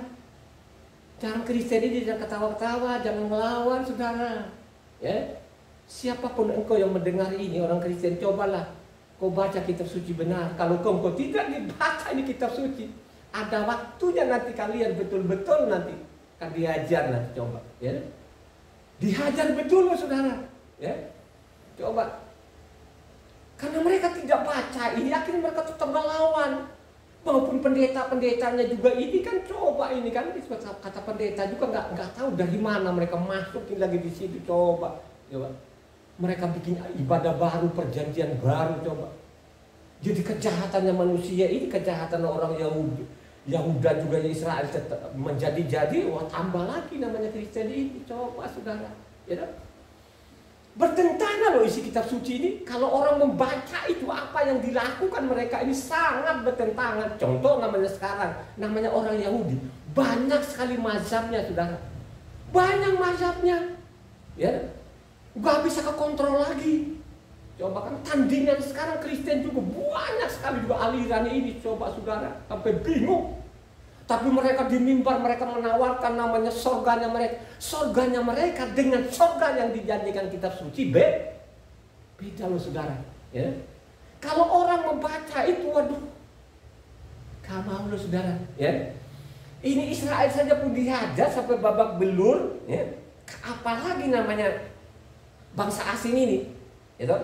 Jangan Kristen ini jangan ketawa-ketawa, jangan melawan saudara. Ya, siapapun engkau yang mendengar ini orang Kristen, cobalah kau baca kitab suci benar. Kalau engkau tidak dibaca ini kitab suci, ada waktunya nanti kalian betul-betul nanti akan diajar nanti coba. Ya, dihajar betul loh saudara. Ya, coba. Karena mereka tidak baca ini, akhirnya mereka tetap melawan. Maupun pendeta-pendetanya juga ini kan coba ini kan kata pendeta juga nggak tahu dari mana mereka masukin lagi di situ coba. Mereka bikin ibadah baru, perjanjian baru coba. Jadi kejahatannya manusia ini, kejahatan orang Yahuda juga Israel tetap menjadi-jadi, wah tambah lagi namanya Kristen ini coba saudara. Ya, bertentangan loh isi kitab suci ini. Kalau orang membaca itu apa yang dilakukan mereka ini sangat bertentangan. Contoh namanya sekarang, namanya orang Yahudi, banyak sekali mazhabnya saudara, banyak mazhabnya, ya, gak bisa kekontrol lagi. Coba kan tandingan sekarang Kristen juga banyak sekali juga alirannya ini. Coba saudara, sampai bingung. Tapi mereka di mimbar, mereka menawarkan namanya sorganya mereka. Sorganya mereka dengan sorga yang dijanjikan kitab suci beda loh saudara. Ya. Kalau orang membaca itu, waduh, gak mau loh saudara. Ya. Ini Israel saja pun dihajar sampai babak belur. Ya. Apalagi namanya bangsa asing ini. Gitu.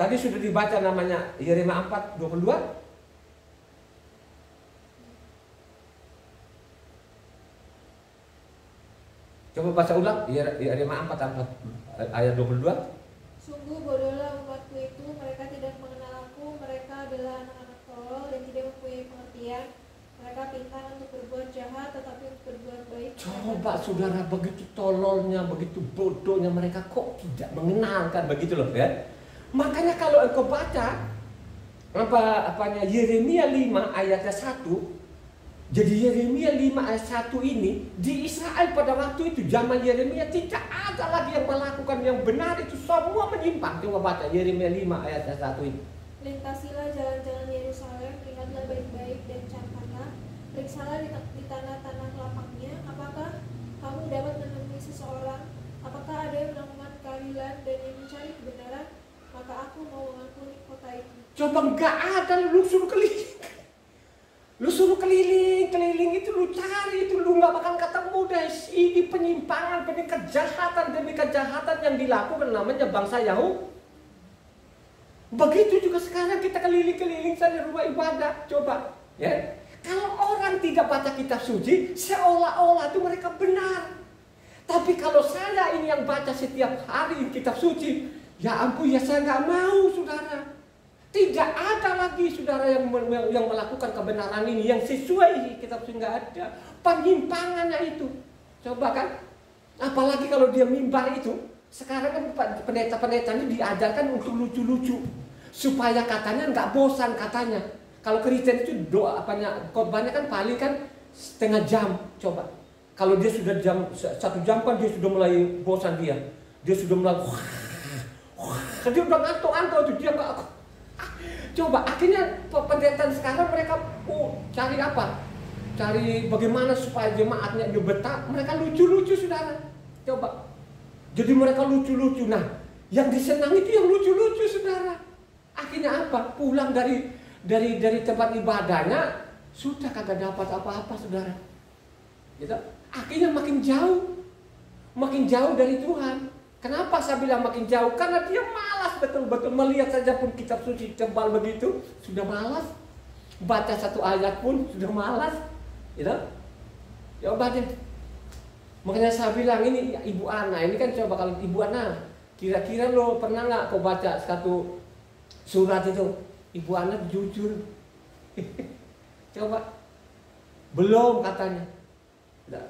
Tadi sudah dibaca namanya Yeremia 4:22. Coba baca ulang Yeremia 4 ayat 22. Sungguh bodohlah umatku itu, mereka tidak mengenal aku, mereka adalah anak-anak tolol dan tidak mempunyai pengertian. Mereka pintar untuk berbuat jahat tetapi untuk berbuat baik. Coba saudara, begitu tololnya, begitu bodohnya mereka kok tidak mengenalkan begitu loh ya. Makanya kalau engkau baca Yeremia 5 ayatnya 1. Jadi Yeremia 5 ayat 1 ini di Israel pada waktu itu zaman Yeremia tidak ada lagi yang melakukan yang benar, itu semua menyimpang. Coba baca Yeremia 5 ayat 1 ini. Lintasilah jalan-jalan Yerusalem, lihatlah baik-baik dan camkanlah, periksalah di tanah-tanah lapangnya, apakah kamu dapat menemui seseorang, apakah ada yang melakukan keadilan dan yang mencari kebenaran, maka aku mau mengampuni kota itu. Coba enggak ada, lu suruh keliling. Lu suruh keliling itu, lu cari itu, lu nggak bakal ketemu deh. Ini penyimpangan, ini kejahatan demi kejahatan yang dilakukan namanya bangsa Yahudi. Begitu juga sekarang kita keliling-keliling saja rumah ibadah, coba. Ya, kalau orang tidak baca kitab suci, seolah-olah itu mereka benar. Tapi kalau saya ini yang baca setiap hari kitab suci, ya ampun ya saya nggak mau saudara. Tidak ada lagi saudara yang melakukan kebenaran ini yang sesuai kitab suci, nggak ada. Penyimpangannya itu, coba kan. Apalagi kalau dia mimbar itu, sekarang kan pendeta-pendeta ini diajarkan untuk lucu-lucu supaya katanya nggak bosan katanya. Kalau Kristen itu khotbahnya kan paling kan setengah jam, coba. Kalau dia sudah 1 jam kan dia sudah mulai bosan dia sudah mulai dia udah ngantuk itu dia nggak. Coba akhirnya pendeta sekarang mereka cari apa? Cari bagaimana supaya jemaatnya dia betah. Mereka lucu-lucu saudara. Coba. Jadi mereka lucu-lucu. Nah, yang disenang itu yang lucu-lucu saudara. Akhirnya apa? Pulang dari tempat ibadahnya sudah kagak dapat apa-apa saudara. Gitu. Akhirnya makin jauh dari Tuhan. Kenapa saya bilang makin jauh? Karena dia malas betul-betul melihat saja pun kitab suci tebal begitu, sudah malas. Baca 1 ayat pun sudah malas. Gitu. Ya baca. Makanya saya bilang ini Ibu Ana, ini kan coba kalau Ibu Ana, kira-kira lo pernah nggak kau baca 1 surat itu? Ibu Ana jujur. Coba. Belum katanya. Nah,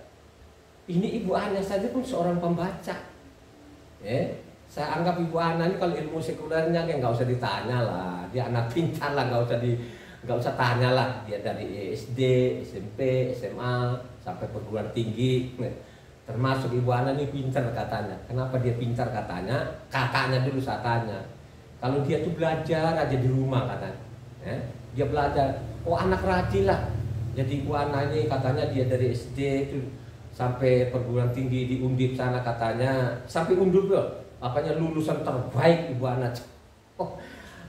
ini Ibu Ana saja pun seorang pembaca. Saya anggap Ibu Ana ini kalau ilmu sekulernya nggak usah ditanya lah, dia anak pintar lah, nggak usah tanya lah, dia dari SD, SMP, SMA sampai perguruan tinggi, termasuk Ibu Ana ini pintar katanya. Kenapa dia pintar katanya? Kakaknya dulu saya tanya, kalau dia tuh belajar aja di rumah katanya, dia belajar, anak rajin lah. Jadi Ibu Ana ini katanya dia dari SD itu sampai perguruan tinggi di Undip sana katanya, sampai Undip loh, apanya lulusan terbaik Ibu Ana.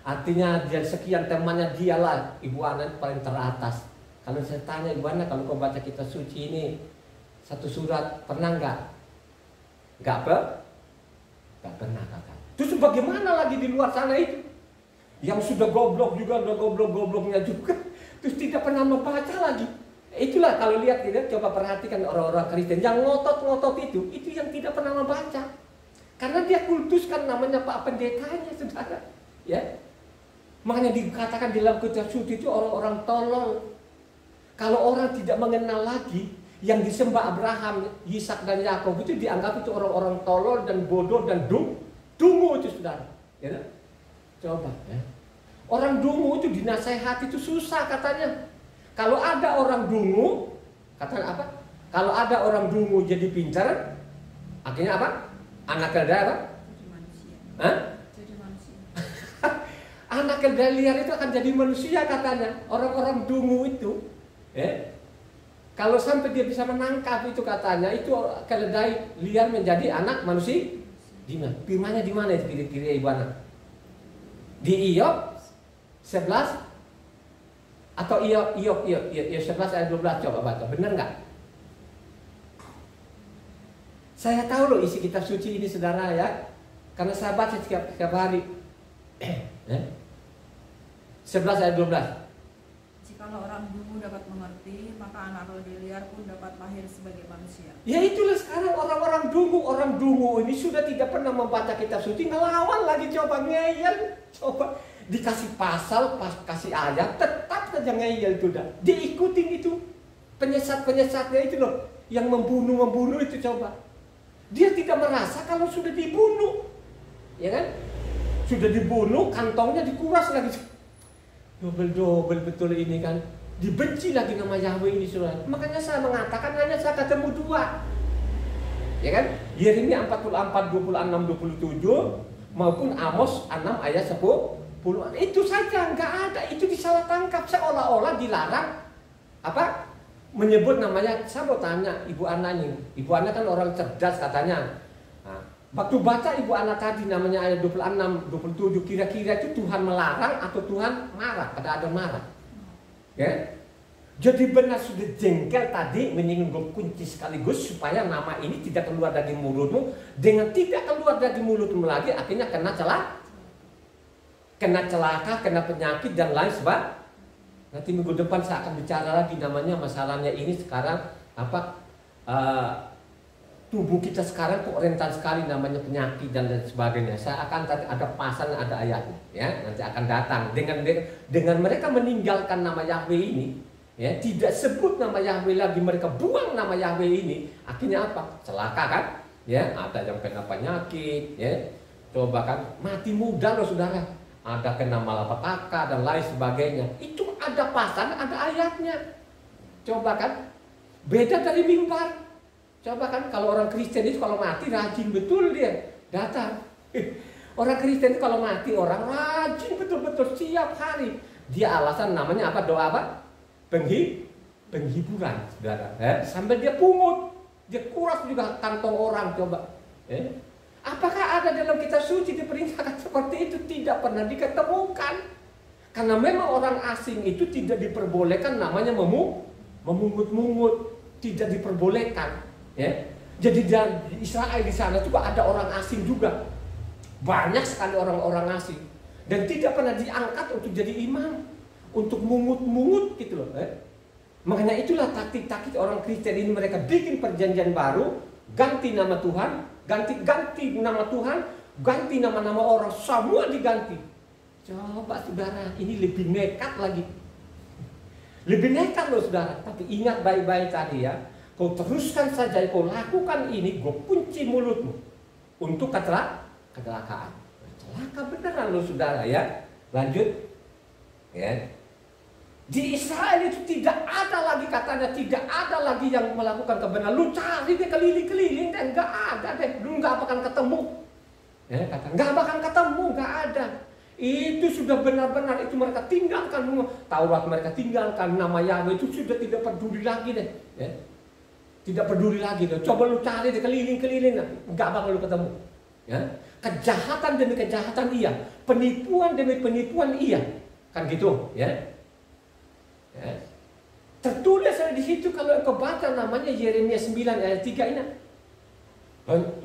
Artinya dari sekian temannya dialah Ibu Ana paling teratas. Kalau saya tanya Ibu Ana, kalau kau baca kitab suci ini 1 surat pernah nggak? Nggak pernah kakak. Terus bagaimana lagi di luar sana itu? Yang sudah goblok juga, udah goblok-gobloknya juga, terus tidak pernah membaca lagi. Itulah kalau lihat tidak, coba perhatikan orang-orang Kristen yang ngotot-ngotot itu yang tidak pernah membaca. Karena dia kultuskan namanya Pak Pendetanya saudara. Ya. Makanya dikatakan dalam kitab suci itu orang-orang tolol. Kalau orang tidak mengenal lagi yang disembah Abraham, Ishak dan Yakub itu dianggap itu orang-orang tolol dan bodoh dan dungu itu saudara. Ya. Coba ya. Orang dungu itu dinasehati itu susah katanya. Kalau ada orang dungu, katanya apa? Kalau ada orang dungu jadi pintar, akhirnya apa? Anak keledai apa? Jadi manusia. Hah? Jadi manusia. Anak keledai liar itu akan jadi manusia katanya. Orang-orang dungu itu, kalau sampai dia bisa menangkap itu katanya, itu keledai liar menjadi anak manusia. Di mana? Firmannya di mana itu kira-kira Ibu Ana? Di Iyob 11 atau Iyob 11 ayat 12, coba baca. Benar nggak? Saya tahu loh isi kitab suci ini saudara ya, karena saya baca setiap hari. 11 ayat 12. Jikalau orang dungu dapat mengerti, maka anak keledai liar pun dapat lahir sebagai manusia. Ya itulah sekarang orang dungu ini sudah tidak pernah membaca kitab suci, ngelawan lagi, coba ngeyel, coba dikasih pasal, kasih ayat, tetap saja ngeyel itu dah. Diikutin itu penyesat-penyesatnya itu loh, yang membunuh itu coba. Dia tidak merasa kalau sudah dibunuh, ya kan? Sudah dibunuh, kantongnya dikuras lagi. Dobel betul ini kan. Dibenci lagi nama Yahweh ini saudara. Makanya saya mengatakan hanya saya ketemu dua. Ya kan? Yeremia 44, 26, 27 maupun Amos 6 ayat 10. Itu saja, nggak ada. Itu disalah tangkap, seolah-olah dilarang apa? Menyebut namanya. Saya mau tanya Ibu Ana ini. Ibu Ana kan orang cerdas katanya. Nah, waktu baca Ibu Ana tadi namanya ayat 26, 27, kira-kira itu Tuhan melarang atau Tuhan marah? Ada marah. Ya? Jadi benar sudah jengkel tadi menyinggung kunci sekaligus supaya nama ini tidak keluar dari mulutmu. Dengan tidak keluar dari mulutmu lagi akhirnya kena celaka, kena penyakit dan lain sebagainya. Nanti minggu depan saya akan bicara lagi namanya masalahnya ini sekarang apa tubuh kita sekarang kok rentan sekali namanya penyakit dan lain sebagainya. Saya akan tadi ada pasal, ada ayatnya ya, nanti akan datang dengan mereka meninggalkan nama Yahweh ini ya, tidak sebut nama Yahweh lagi, mereka buang nama Yahweh ini, akhirnya apa? Celaka kan? Ya, ada yang kena penyakit ya. Coba kan mati muda loh saudara. Ada kena malapetaka dan lain sebagainya. Itu ada pasal, ada ayatnya. Coba kan, beda dari mimbar. Coba kan kalau orang Kristen itu kalau mati rajin betul dia datang. Orang Kristen itu kalau mati orang rajin betul-betul siap hari. Dia alasan namanya apa? Doa apa? Penghiburan, saudara. Sampai dia pungut, dia kuras juga kantong orang. Coba. Apakah ada dalam kitab suci diperintahkan seperti itu? Tidak pernah diketemukan. Karena memang orang asing itu tidak diperbolehkan namanya memungut-mungut, tidak diperbolehkan. Ya. Jadi di Israel di sana juga ada orang asing juga. Banyak sekali orang-orang asing dan tidak pernah diangkat untuk jadi imam, untuk mungut-mungut gitu loh. Makanya itulah taktik-taktik orang Kristen ini, mereka bikin perjanjian baru, ganti nama Tuhan, ganti nama Tuhan, ganti nama-nama orang, semua diganti. Coba saudara, ini lebih nekat lagi. Lebih nekat loh saudara. Tapi ingat baik-baik tadi ya, kau teruskan saja, kau lakukan ini, gue kunci mulutmu untuk kecelakaan. Celaka beneran loh saudara ya. Lanjut ya. Di Israel itu tidak ada lagi, katanya tidak ada lagi yang melakukan kebenaran. Lu cari deh keliling-keliling dan nggak ada deh, lu nggak akan ketemu. Ya, kata nggak bakal ketemu, nggak ada. Itu sudah benar-benar itu mereka tinggalkan, Taurat mereka tinggalkan, nama Yahweh itu sudah tidak peduli lagi deh. Ya. Tidak peduli lagi deh. Coba lu cari deh keliling-keliling, nggak bakal lu ketemu. Ya. Kejahatan demi kejahatan iya, penipuan demi penipuan iya, kan gitu ya. Ya. Tertulis di situ kalau engkau baca namanya Yeremia 9 ayat 3 ini.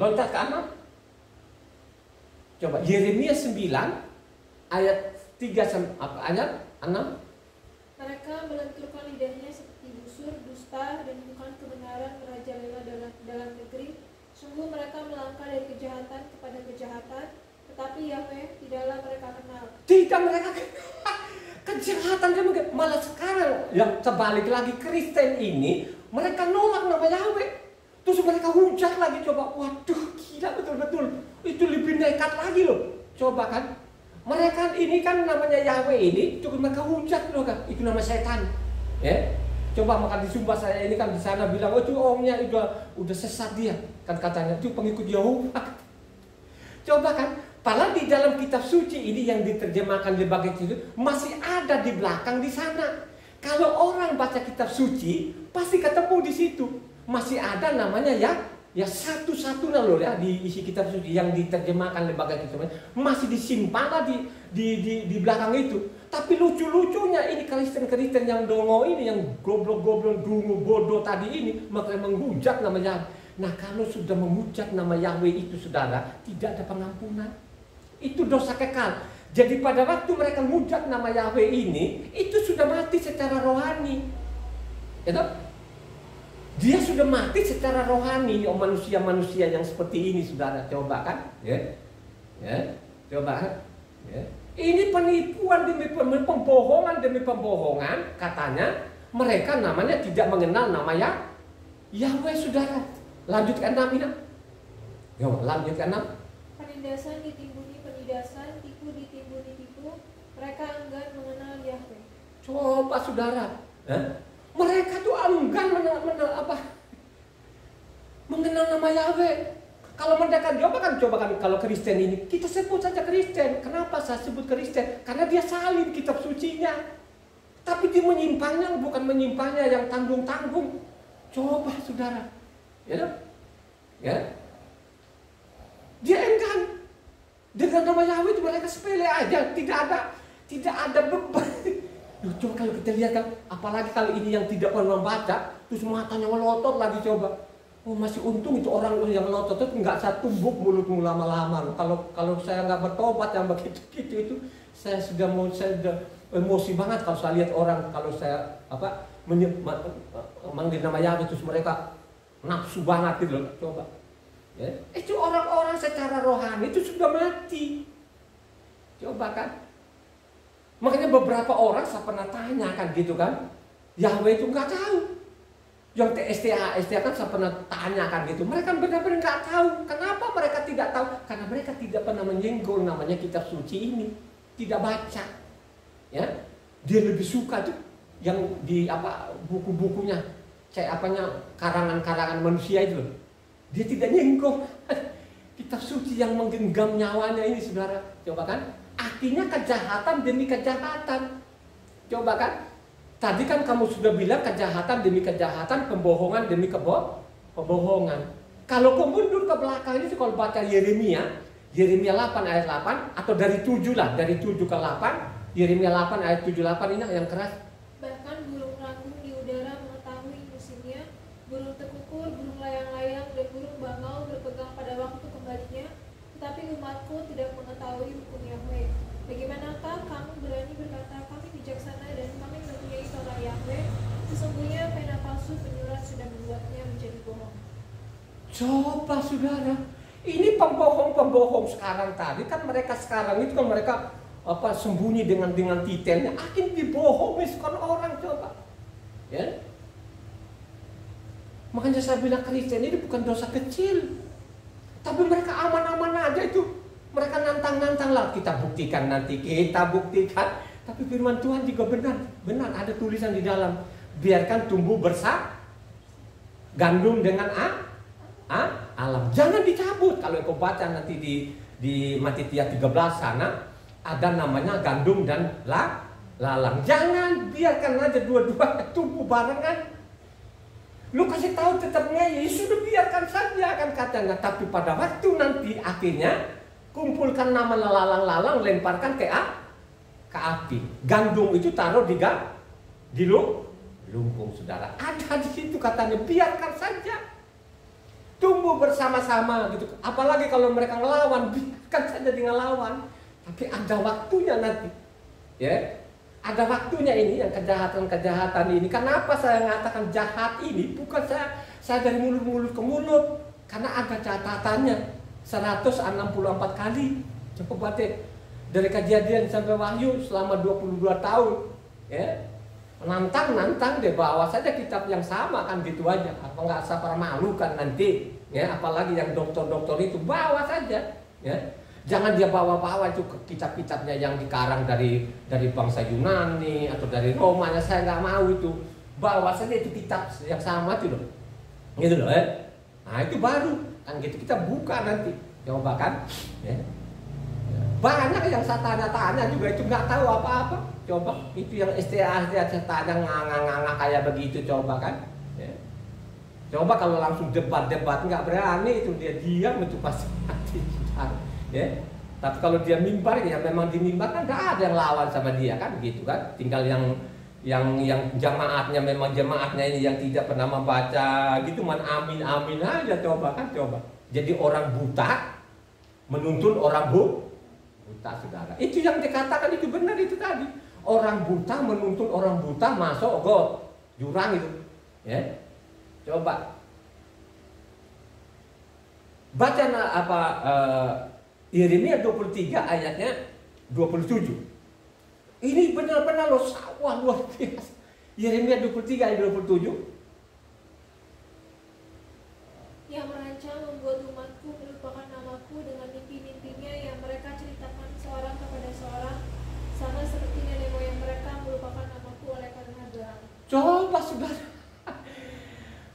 Loncat ke 6. Coba Yeremia 9 ayat 3 ayat 6. Mereka melenturkan lidahnya seperti busur, dusta, dan bukan kebenaran merajalela dalam negeri. Sungguh mereka melangkah dari kejahatan kepada kejahatan, tetapi Yahweh tidaklah mereka kenal. Tidak mereka kenal. Kejahatan dia mungkin malah sekarang yang terbalik lagi Kristen ini mereka nolak nama Yahweh, terus mereka hujat lagi. Coba, waduh gila betul-betul, itu lebih nekat lagi loh. Coba kan mereka ini kan namanya Yahweh ini, cukup mereka hujat loh kan, itu nama setan. Ya, coba makan di Sumba saya ini kan di sana bilang, oh itu omnya udah sesat dia, kan katanya itu pengikut Yahweh. Coba kan Padahal di dalam kitab suci ini yang diterjemahkan sebagai itu masih ada di belakang di sana. Kalau orang baca kitab suci pasti ketemu di situ. Masih ada namanya ya satu-satunya loh ya di isi kitab suci yang diterjemahkan sebagai kitab masih disimpan lah di belakang itu. Tapi lucu-lucunya ini Kristen-Kristen yang dongo ini, yang goblok-goblok dungu bodoh tadi ini, makanya menghujat nama Yahweh. Nah kalau sudah menghujat nama Yahweh itu saudara, tidak ada pengampunan. Itu dosa kekal. Jadi pada waktu mereka menghujat nama Yahweh ini, itu sudah mati secara rohani. Ya, dia sudah mati secara rohani. Manusia-manusia yang seperti ini saudara, coba kan? Coba kan? Ya. Ini penipuan demi pembohongan demi pembohongan. Katanya mereka namanya tidak mengenal nama Yahweh saudara. Lanjut ke 6 ini. Lanjut ke 6. Penindasan ditimbuni penindasan, tipu ditimbuni tipu. Mereka enggan mengenal Yahweh. Coba saudara, mereka tuh enggan mengenal nama Yahweh. Kalau mereka coba kan kalau Kristen ini, kita sebut saja Kristen. Kenapa saya sebut Kristen? Karena dia salin kitab sucinya. Tapi dia menyimpangnya bukan menyimpangnya yang tanggung-tanggung. Coba saudara. Ya. Dia enggan. Dengan nama Yahweh itu mereka sepele aja, tidak ada beban. Coba kalau kita lihat kan, apalagi kalau ini yang tidak pernah membaca, terus matanya melotot lagi coba. Oh masih untung itu orang yang melotot itu nggak saya tumbuk mulutmu lama-lama. Kalau saya nggak bertobat yang begitu itu saya sudah emosi banget kalau saya lihat orang, kalau saya manggil nama Yahweh terus mereka nafsu banget gitu loh. Coba. Ya, itu orang-orang secara rohani itu sudah mati. Coba kan. Makanya beberapa orang saya pernah tanya kan gitu kan. Yahweh itu nggak tahu. Yang STA kan saya pernah tanyakan gitu. Mereka benar-benar nggak tahu. Kenapa mereka tidak tahu? Karena mereka tidak pernah menyenggol namanya kitab suci ini. Tidak baca. Ya. Dia lebih suka tuh yang di buku-bukunya, karangan-karangan manusia itu loh. Dia tidak nyenggol kitab suci yang menggenggam nyawanya ini saudara. Coba kan? Artinya kejahatan demi kejahatan. Coba kan? Tadi kan kamu sudah bilang kejahatan demi kejahatan, pembohongan demi pembohongan. Kalau kamu mundur ke belakang ini, kalau baca Yeremia 8 ayat 8 atau dari 7 lah, dari 7 ke 8, Yeremia 8 ayat 7-8 ini yang keras. Bahkan burung ranggung di udara mengetahui musimnya, burung tekukur, burung layang-layang dan burung bangau berpegang pada waktu kembalinya, tetapi umatku tidak mengetahui hukum Yahweh. Bagaimanakah kamu berani berkata kami bijaksana dan kami mempunyai Torah Yahweh? Sesungguhnya pena palsu penyurat sudah membuatnya menjadi bohong. Coba saudara, ini pembohong-pembohong sekarang tadi kan mereka sekarang itu kan mereka sembunyi dengan titelnya, akhirnya dibohongi sekarang orang coba. Ya. Makanya saya bilang Kristen ini bukan dosa kecil. Tapi mereka aman-aman aja itu. Mereka nantang-nantang lah, kita buktikan nanti, kita buktikan. Tapi firman Tuhan juga benar ada tulisan di dalam. Biarkan tumbuh gandum dengan alam. Jangan dicabut. Kalau kau baca nanti di Matitia 13 sana, ada namanya gandum dan lalang. Jangan biarkan aja dua-dua tumbuh barengan. Lu kasih tahu tetap ngeyel, sudah biarkan saja kan katanya. Tapi pada waktu nanti akhirnya kumpulkan nama lalang-lalang, lemparkan ke api. Gandum itu taruh di lumbung saudara. Ada di situ katanya, biarkan saja. Tumbuh bersama-sama gitu. Apalagi kalau mereka ngelawan, biarkan saja dia ngelawan. Tapi ada waktunya nanti. Ya. Ada waktunya ini yang kejahatan-kejahatan ini. Kenapa saya mengatakan jahat ini? Bukan saya dari mulut ke mulut. Karena ada catatannya. 164 kali. Coba deh. Dari Kejadian sampai Wahyu selama 22 tahun. Ya. Nantang deh, bawa saja kitab yang sama kan gitu aja. Apa nggak sabar malu kan nanti. Ya, apalagi yang dokter-dokter itu bawa saja. Ya. Jangan dia bawa-bawa itu ke kitab-kitabnya yang dikarang dari bangsa Yunani atau dari Romanya. Saya nggak mau itu. Bawa saja itu kitab yang sama itu loh. Gitu loh ya. Nah itu baru kan gitu kita buka nanti. Coba kan. Ya. Banyak yang saya tanya-tanya juga itu nggak tahu apa-apa. Coba itu yang STA saya tanya nganga-nganga kayak begitu coba kan. Ya. Coba kalau langsung debat-debat nggak berani itu dia diam itu pasti mati. Ya. Tapi kalau dia mimbar ya memang di mimbar kan nggak ada yang lawan sama dia kan gitu kan. Tinggal yang jamaatnya memang jamaatnya ini yang tidak pernah membaca gitu man amin aja coba kan coba. Jadi orang buta menuntun orang buta saudara. Itu yang dikatakan itu benar itu tadi. Orang buta menuntun orang buta masuk jurang itu. Ya. Coba baca Yeremia 23 ayatnya 27. Ini benar-benar loh sawah luar biasa. Yeremia 23 ayat 27. Yang merancang membuat umatku melupakan namaku dengan mimpi-mimpinya yang mereka ceritakan seorang kepada seorang, sama seperti nenek moyang mereka melupakan namaku oleh karena doa. Coba saudara.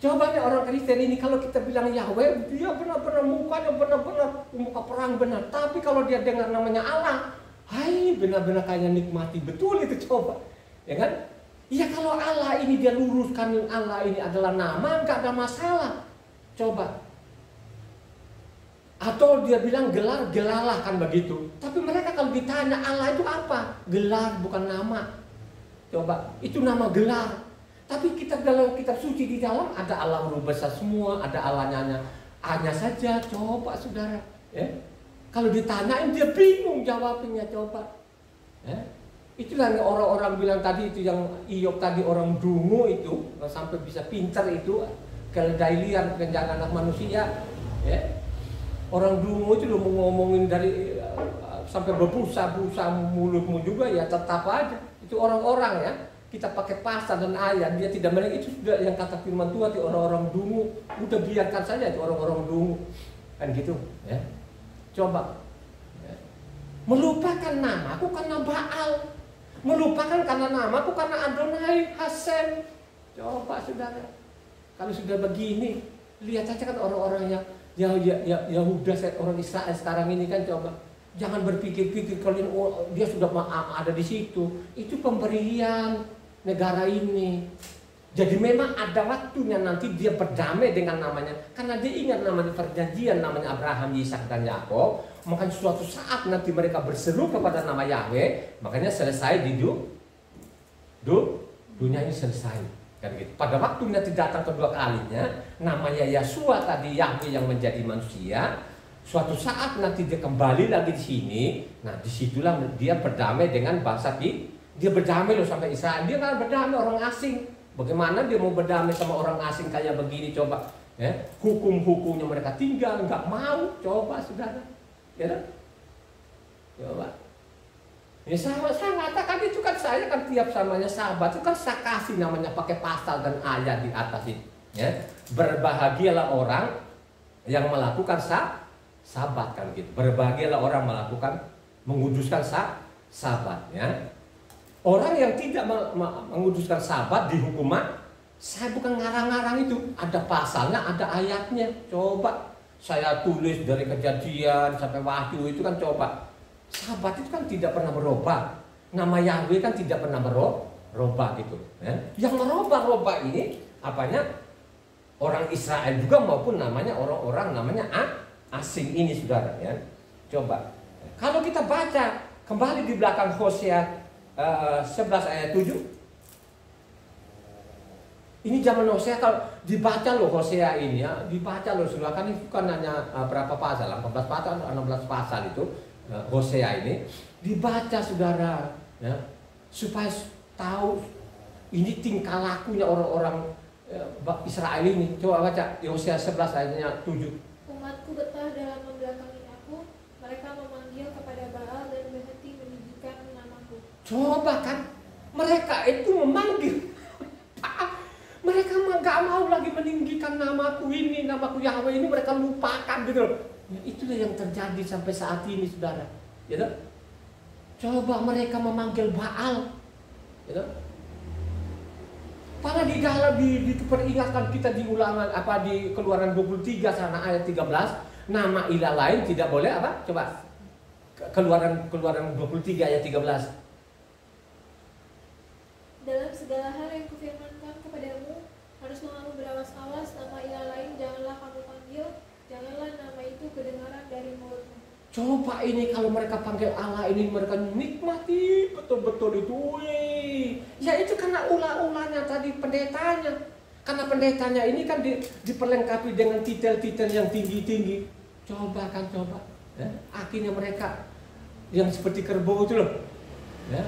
Coba nih orang Kristen ini kalau kita bilang Yahweh, dia benar-benar mukanya benar-benar muka perang benar. Tapi kalau dia dengar namanya Allah, hai benar-benar kayak nikmati betul itu coba. Ya kan? Iya kalau Allah ini dia luruskan Allah ini adalah nama, nggak ada masalah. Coba. Atau dia bilang gelar, gelalah kan begitu. Tapi mereka kalau ditanya Allah itu apa? Gelar bukan nama. Coba, itu nama gelar. Tapi kita dalam kitab suci di dalam ada Allah huruf besar semua, ada Allahnya hanya saja. Coba saudara, ya. Kalau ditanyain dia bingung jawabnya coba. Ya. Itulah yang orang-orang bilang tadi itu yang Iyob tadi orang dungu itu sampai bisa pintar itu keledai liar kencang anak manusia. Ya. Orang dungu itu lo mau ngomongin dari sampai berbusa-busa mulutmu juga ya tetap aja. Itu orang-orang ya. Kita pakai pasal dan ayat, dia tidak menang itu sudah yang kata firman Tuhan itu orang-orang dungu, udah biarkan saja itu orang-orang dungu, kan gitu, ya. Coba, ya. Melupakan namaku karena Baal, melupakan karena namaku karena Adonai Hasem. Coba saudara, kalau sudah begini, lihat saja kan orang-orang yang Yahuda, orang Israel sekarang ini kan coba. Jangan berpikir-pikir kalau dia sudah ada di situ, itu pemberian negara ini. Jadi memang ada waktunya nanti dia berdamai dengan namanya. Karena dia ingat namanya perjanjian, namanya Abraham, Ishak dan Yakub. Makanya suatu saat nanti mereka berseru kepada nama Yahweh. Makanya selesai di dunia ini selesai. Kan gitu. Pada waktu nanti datang kedua kalinya, namanya Yeshua tadi Yahweh yang menjadi manusia. Suatu saat nanti dia kembali lagi di sini. Nah disitulah dia berdamai dengan bangsa dia berdamai loh sampai Israel. Dia nggak berdamai orang asing. Bagaimana dia mau berdamai sama orang asing kayak begini coba? Ya, hukum-hukumnya mereka tinggal nggak mau. Coba saudara, ya kan? Coba. Ya saya katakan itu kan saya kan tiap samanya sahabat itu kan saya kasih namanya pakai pasal dan ayat di atas itu. Ya, berbahagialah orang yang melakukan sabat kan gitu. Berbahagialah orang menguduskan sabat ya. Orang yang tidak menguduskan sabat dihukum. Saya bukan ngarang-ngarang itu, ada pasalnya, ada ayatnya. Coba saya tulis dari Kejadian sampai Wahyu itu kan coba. Sabat itu kan tidak pernah berubah. Nama Yahweh kan tidak pernah berubah gitu ya. Yang merubah ini apanya? Orang Israel juga maupun namanya orang-orang namanya asing ini saudara ya. Coba kalau kita baca kembali di belakang Hosea 11 ayat 7. Ini zaman Hosea kalau dibaca loh Hosea ini ya, dibaca loh saudara kan itu kan hanya berapa pasal? 14 pasal atau 16 pasal itu Hosea ini dibaca saudara ya, supaya tahu ini tingkah lakunya orang-orang Israel ini. Coba baca Hosea 11 ayatnya 7. Umatku betah dalam membelakangi aku, mereka memanggil kepada Baal dan berhenti meninggikan namaku. Coba kan, mereka itu memanggil. Mereka nggak mau lagi meninggikan namaku ini, namaku Yahweh ini mereka lupakan gitu loh. Ya, itulah yang terjadi sampai saat ini saudara. Ya, coba mereka memanggil Baal. Ya, Padahal di dalam diperingatkan kita di ulangan di Keluaran 23 sana ayat 13, nama ilah lain tidak boleh apa? Coba. Keluaran 23 ayat 13. Dalam segala hal yang kufirmankan kepadamu, haruslah kamu berawas-awas, nama ilah lain janganlah kamu panggil, janganlah nama itu kedengaran dari mulutmu. Coba ini kalau mereka panggil Allah ini, mereka nikmati betul-betul itu. Ya itu karena ulah-ulahnya tadi pendetanya. Karena pendetanya ini kan diperlengkapi dengan titel-titel yang tinggi-tinggi. Coba. Ya, akhirnya mereka yang seperti kerbau itu loh. Ya,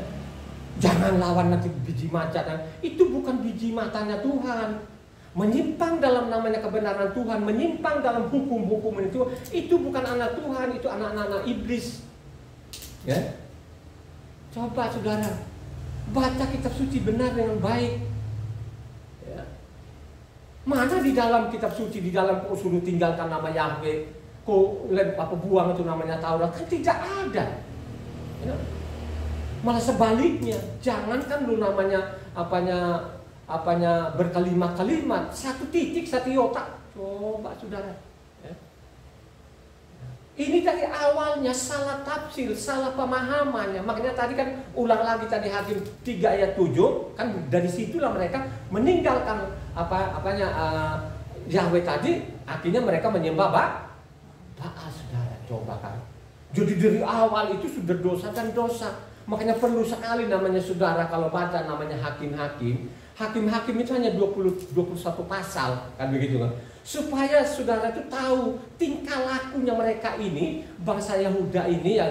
jangan lawan nanti biji macan. Itu bukan biji matanya Tuhan. Menyimpang dalam namanya kebenaran Tuhan, menyimpang dalam hukum-hukum itu bukan anak Tuhan, itu anak-anak iblis. Ya. Coba saudara, baca kitab suci benar dengan baik. Ya. Mana di dalam kitab suci, di dalam kau suruh tinggalkan nama Yahweh, kau buang itu namanya Taurat, kan tidak ada. Ya. Malah sebaliknya, jangankan lu namanya apanya berkalimat-kalimat, satu titik, satu iota. Coba saudara. Ya. Ini dari awalnya salah tafsir, salah pemahamannya. Makanya tadi kan ulang lagi tadi Hakim 3 ayat 7, kan dari situlah mereka meninggalkan Yahweh tadi, akhirnya mereka menyembah Baal, saudara. Coba kan. Jadi dari awal itu sudah dosa dan dosa. Makanya perlu sekali namanya saudara kalau baca namanya Hakim-Hakim. Hakim-Hakim itu hanya 21 pasal, kan begitu kan. Supaya saudara itu tahu tingkah lakunya mereka ini, bangsa Yahuda ini,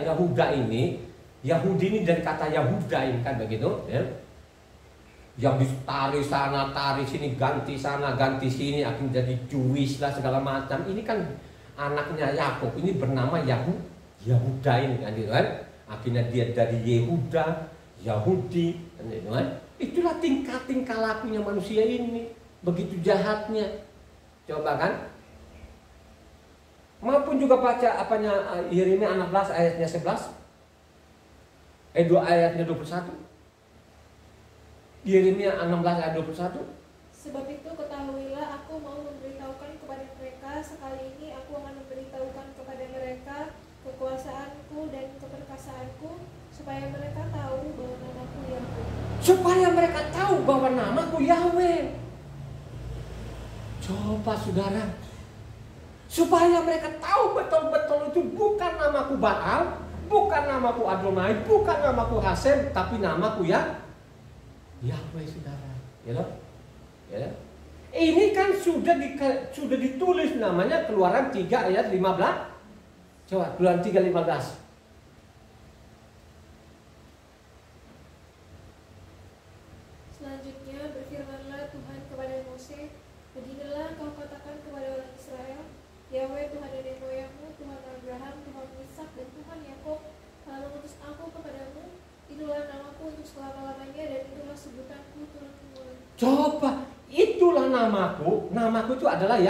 Yahudi ini dari kata Yahuda ini, kan begitu ya. Yang ditarik sana, tarik sini, ganti sana, ganti sini, akhirnya jadi Jewish lah segala macam. Ini kan anaknya Yakub, ini bernama Yahuda ini, kan gitu kan. Akhirnya dia dari Yehuda, Yahudi, kan gitu kan. Itulah tingkah-tingkah lakunya manusia ini, begitu jahatnya. Coba kan. Maupun juga baca Yeremia 16 ayatnya 11. 2 ayatnya 21. Yeremia 16 ayat 21. Sebab itu ketahuilah, aku mau memberitahukan kepada mereka, sekali ini aku akan memberitahukan kepada mereka kekuasaanku dan keperkasaanku, supaya mereka tahu bahwa namaku Yahweh. Supaya mereka tahu bahwa namaku Yahweh. Coba saudara. Supaya mereka tahu betul-betul itu bukan namaku Baal, bukan namaku Adonai, bukan namaku Hasem, tapi namaku Yahweh, saudara. Ya loh? Ya. Ini kan sudah ditulis namanya Keluaran 3 ayat 15. Coba Keluaran 3:15. Selanjutnya berfirmanlah Tuhan kepada Mose, beginilah kau katakan kepada orang Israel, Yahweh Tuhan nenek moyangmu, Tuhan Abraham, Tuhan Ishak dan Tuhan Yakub telah mengutus aku kepadamu. Itulah namaku untuk selama-lamanya dan itulah sebutanku turun-temurun. Coba, itulah namaku. Namaku itu adalah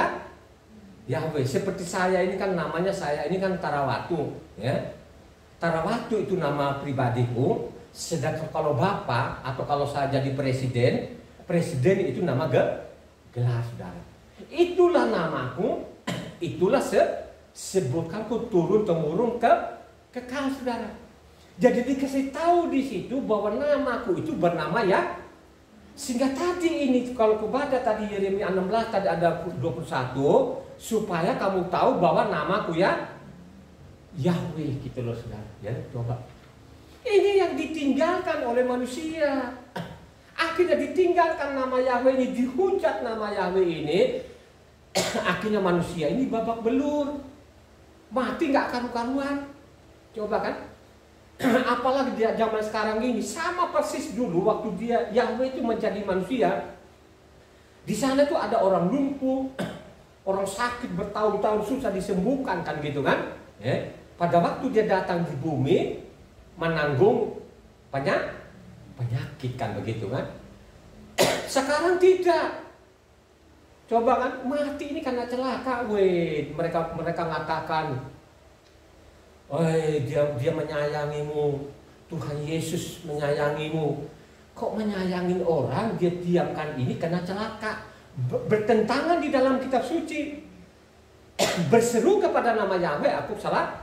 Yahweh. Seperti saya ini kan namanya, saya ini kan Tarawatu, ya. Tarawatu itu nama pribadiku. Sedangkan kalau bapak atau kalau saya jadi presiden itu nama gelar, saudara. Itulah namaku. Itulah sebutkanku turun temurun kekal, saudara. Jadi dikasih tahu di situ bahwa namaku itu bernama Sehingga tadi ini kalau kubaca tadi Yeremia 16 tadi ada 21, supaya kamu tahu bahwa namaku Yahweh gitu loh, saudara. Ya, coba. Ini yang ditinggalkan oleh manusia. Akhirnya ditinggalkan nama Yahweh ini, dihujat nama Yahweh ini. Akhirnya manusia ini babak belur, mati nggak karu-karuan. Coba kan. Apalagi di zaman sekarang ini sama persis dulu waktu Yahweh itu menjadi manusia. Di sana tuh ada orang lumpuh, orang sakit bertahun-tahun susah disembuhkan, kan gitu kan? Ya. Pada waktu dia datang di bumi menanggung penyakit, kan begitu kan? Sekarang tidak. Coba kan, mati ini karena celaka, weh. Mereka mengatakan, dia menyayangimu, Tuhan Yesus menyayangimu. Kok menyayangin orang, dia diamkan ini karena celaka. Bertentangan di dalam kitab suci. Berseru kepada nama Yahweh, aku salah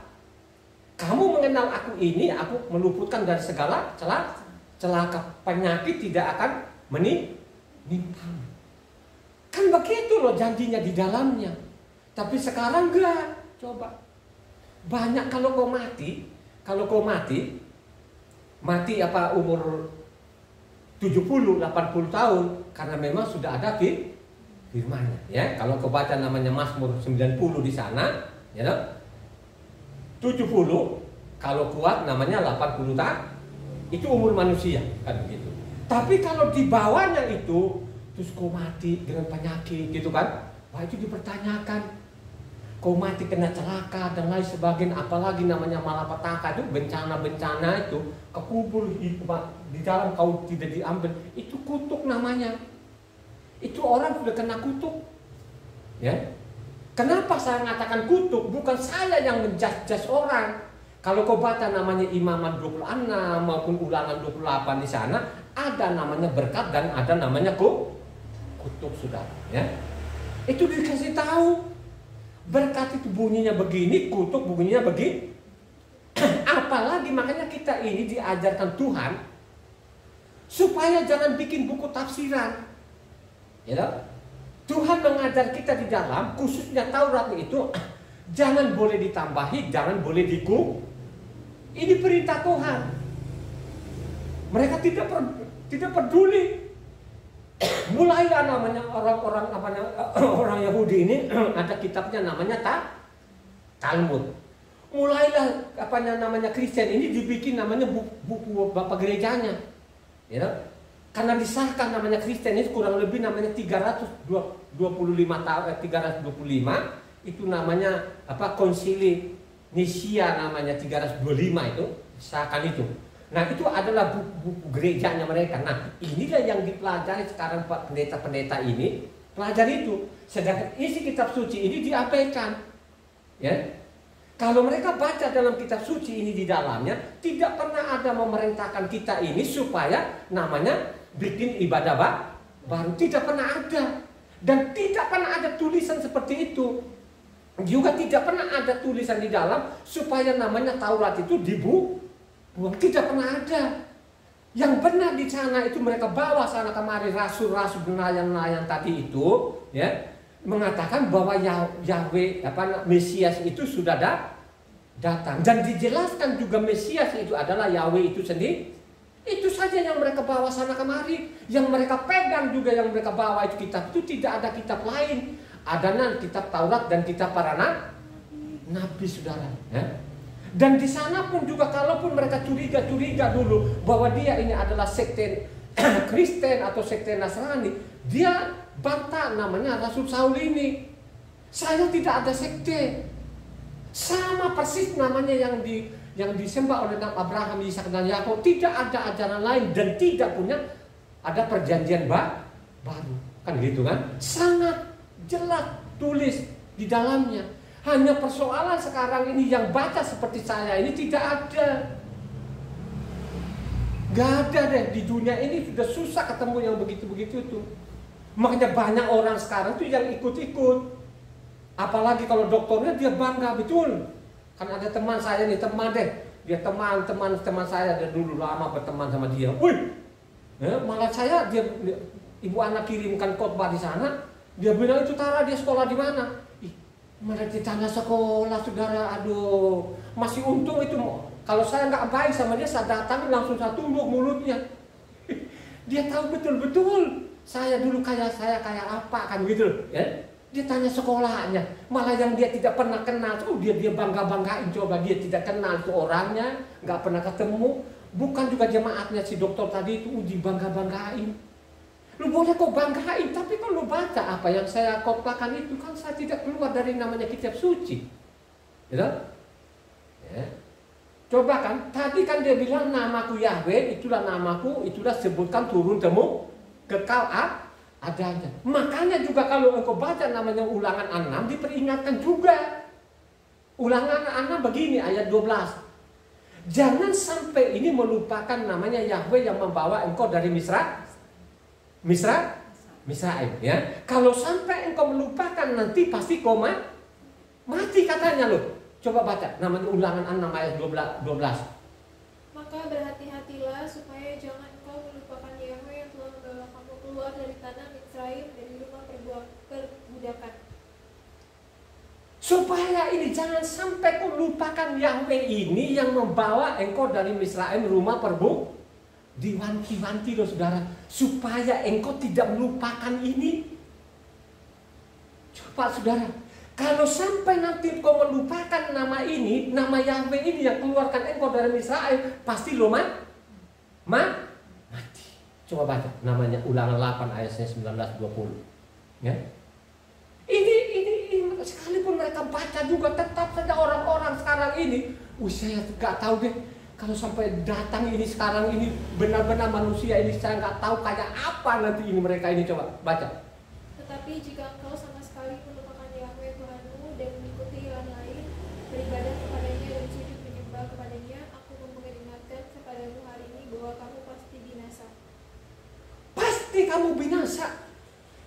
Kamu mengenal aku ini, aku meluputkan dari segala celaka, penyakit tidak akan menimpamu. Kan begitu loh janjinya di dalamnya. Tapi sekarang enggak. Coba. Banyak kalau kau mati apa umur 70, 80 tahun karena memang sudah ada firman-Nya, ya. Kalau kau baca namanya Mazmur 90 di sana, ya toh? 70 kalau kuat namanya 80 tahun. Itu umur manusia, kan begitu. Tapi kalau di bawahnya itu terus kau mati dengan penyakit gitu kan, wah itu dipertanyakan. Kau mati kena celaka dan lain sebagainya, apalagi namanya malapetaka itu, bencana-bencana itu, kekubur di dalam kau tidak diambil, itu kutuk namanya. Itu orang sudah kena kutuk. Ya. Kenapa saya mengatakan kutuk? Bukan saya yang menjudge orang. Kalau kau baca namanya Imamat 26 maupun Ulangan 28 di sana, ada namanya berkat dan ada namanya kutuk, saudara. Ya. Itu dikasih tahu. Berkat itu bunyinya begini, kutuk bunyinya begini. Apalagi makanya kita ini diajarkan Tuhan supaya jangan bikin buku tafsiran. Ya, Tuhan mengajar kita di dalam, khususnya Taurat itu, jangan boleh ditambahi, jangan boleh Ini perintah Tuhan. Mereka tidak peduli. Mulailah namanya orang Yahudi ini ada kitabnya namanya Talmud. Mulailah namanya Kristen ini dibikin namanya buku bapak gerejanya, ya. Karena disahkan namanya Kristen ini kurang lebih namanya 325 itu namanya Konsili Nisia namanya 325 itu disahkan itu. Nah itu adalah buku gerejanya mereka. Nah inilah yang dipelajari sekarang Pak pendeta-pendeta ini pelajari itu. Sedangkan isi kitab suci ini diabaikan. Ya, kalau mereka baca dalam kitab suci ini di dalamnya tidak pernah ada memerintahkan kita ini supaya namanya bikin ibadah baru, tidak pernah ada. Dan tidak pernah ada tulisan seperti itu. Juga tidak pernah ada tulisan di dalam supaya namanya Taurat itu dibuang. Tidak pernah ada. Yang benar di sana itu mereka bawa sana kemari rasul-rasul nelayan-nelayan tadi itu, ya, mengatakan bahwa Yahweh Mesias itu sudah datang dan dijelaskan juga Mesias itu adalah Yahweh itu sendiri. Itu saja yang mereka bawa sana kemari. Yang mereka pegang juga yang mereka bawa itu kitab itu tidak ada kitab lain. Ada kitab Taurat dan kitab para nabi, saudara, ya. Dan di sana pun juga kalaupun mereka curiga dulu bahwa dia ini adalah sekte Kristen atau sekte Nasrani, dia bantah namanya Rasul Saul ini. Saya tidak ada sekte. Sama persis namanya yang disembah oleh Abraham, Ishak dan Yakub. Tidak ada ajaran lain dan tidak punya ada perjanjian baru. Kan gitu kan? Sangat jelas tulis di dalamnya. Hanya persoalan sekarang ini yang baca seperti saya ini tidak ada. Gak ada deh di dunia ini, sudah susah ketemu yang begitu-begitu tuh. Makanya banyak orang sekarang tuh yang ikut-ikut. Apalagi kalau dokternya dia bangga betul. Kan ada teman saya nih, dia teman saya dari dulu lama berteman sama dia. Wih, ya, malah saya ibu anak kirimkan khotbah di sana, dia bilang itu Tara dia sekolah di mana? Malah ditanya sekolah, saudara, aduh, masih untung itu. Kalau saya nggak baik sama dia, saya datang langsung saya tumbuk mulutnya. Dia tahu betul-betul saya dulu kayak apa kan gitu, ya. Dia tanya sekolahnya, malah yang dia tidak pernah kenal, dia banggain, coba dia tidak kenal itu orangnya, nggak pernah ketemu, bukan juga jemaatnya si dokter tadi itu dibanggain. Lu boleh kok banggain, tapi kalau lu baca apa yang saya khotbahkan itu kan saya tidak keluar dari namanya kitab suci. Gitu? Ya. Coba kan, tadi kan dia bilang namaku Yahweh, itulah namaku, itulah sebutkan turun temu kekal adanya. Makanya juga kalau engkau baca namanya Ulangan 6 diperingatkan juga. Ulangan 6 begini ayat 12. Jangan sampai ini melupakan namanya Yahweh yang membawa engkau dari Misraim, ya. Kalau sampai engkau melupakan nanti pasti kau mati katanya loh. Coba baca, namanya Ulangan 6 ayat 12. Maka berhati-hatilah supaya jangan engkau melupakan Yahweh yang telah membawa kamu keluar dari tanah Misraim, dari rumah perbudakan. Supaya ini jangan sampai kau lupakan Yahweh ini yang membawa engkau dari Misraim, rumah perbudakan. Diwanti-wanti loh saudara, supaya engkau tidak melupakan ini. Coba saudara, kalau sampai nanti kau melupakan nama ini, nama Yahweh ini yang keluarkan engkau dari Israel, pasti lo mati. Coba baca namanya Ulangan 8 ayatnya 19-20. Ya. Ini sekalipun mereka baca juga tetap saja orang-orang sekarang ini, saya nggak tahu deh. Kalau sampai datang ini sekarang ini benar-benar manusia ini, saya nggak tahu kayak apa nanti ini mereka ini. Coba baca. Tetapi jika engkau sama sekali melupakan Yahweh Tuhanmu dan mengikuti ilah lain, beribadah kepadanya dan sujud menyembah kepadanya, aku memperingatkan kepadamu hari ini bahwa kamu pasti binasa. Pasti kamu binasa.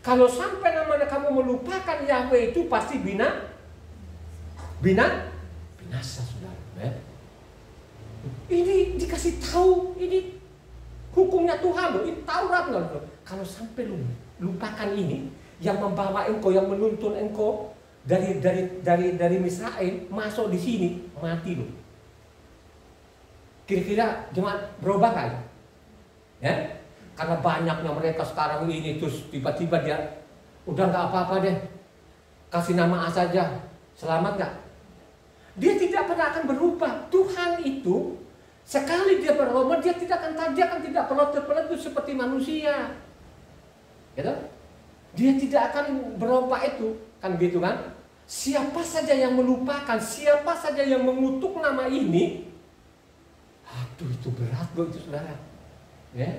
Kalau sampai namanya kamu melupakan Yahweh itu pasti binasa, saudara. Ya. Ini dikasih tahu, ini hukumnya Tuhan loh, ini Taurat loh. Kalau sampai lu lupakan ini, yang membawa engkau, yang menuntun engkau dari Misraim masuk di sini, mati loh. Kira-kira jemaat berubah kan? Ya? Karena banyaknya mereka sekarang ini, terus tiba-tiba dia udah nggak apa-apa deh, kasih nama A saja, selamat nggak? Dia tidak pernah akan berubah. Tuhan itu sekali dia berubah, dia akan tidak pelot-pelot seperti manusia. Gitu? Dia tidak akan berubah itu, kan gitu kan? Siapa saja yang melupakan, siapa saja yang mengutuk nama ini, aduh itu berat loh itu saudara. Ya.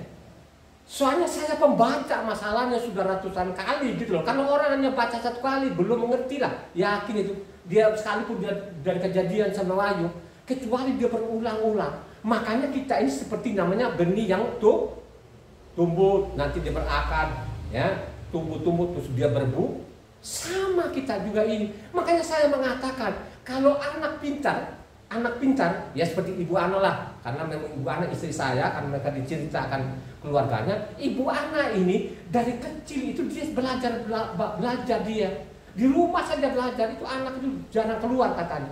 Soalnya saya pembaca masalahnya sudah ratusan kali gitu loh. Kalau orang hanya baca satu kali belum mengerti lah, yakin itu. Dia sekalipun dia dari Kejadian sampai Wahyu, kecuali dia berulang-ulang. Makanya kita ini seperti namanya benih yang tumbuh, nanti dia berakar, ya, tumbuh terus dia berbuah. Sama kita juga ini. Makanya saya mengatakan kalau anak pintar, ya seperti Ibu Ana lah, karena memang Ibu Ana istri saya, kan mereka diceritakan keluarganya. Ibu Ana ini dari kecil itu dia belajar dia. Di rumah saja belajar, itu anak itu jarang keluar katanya.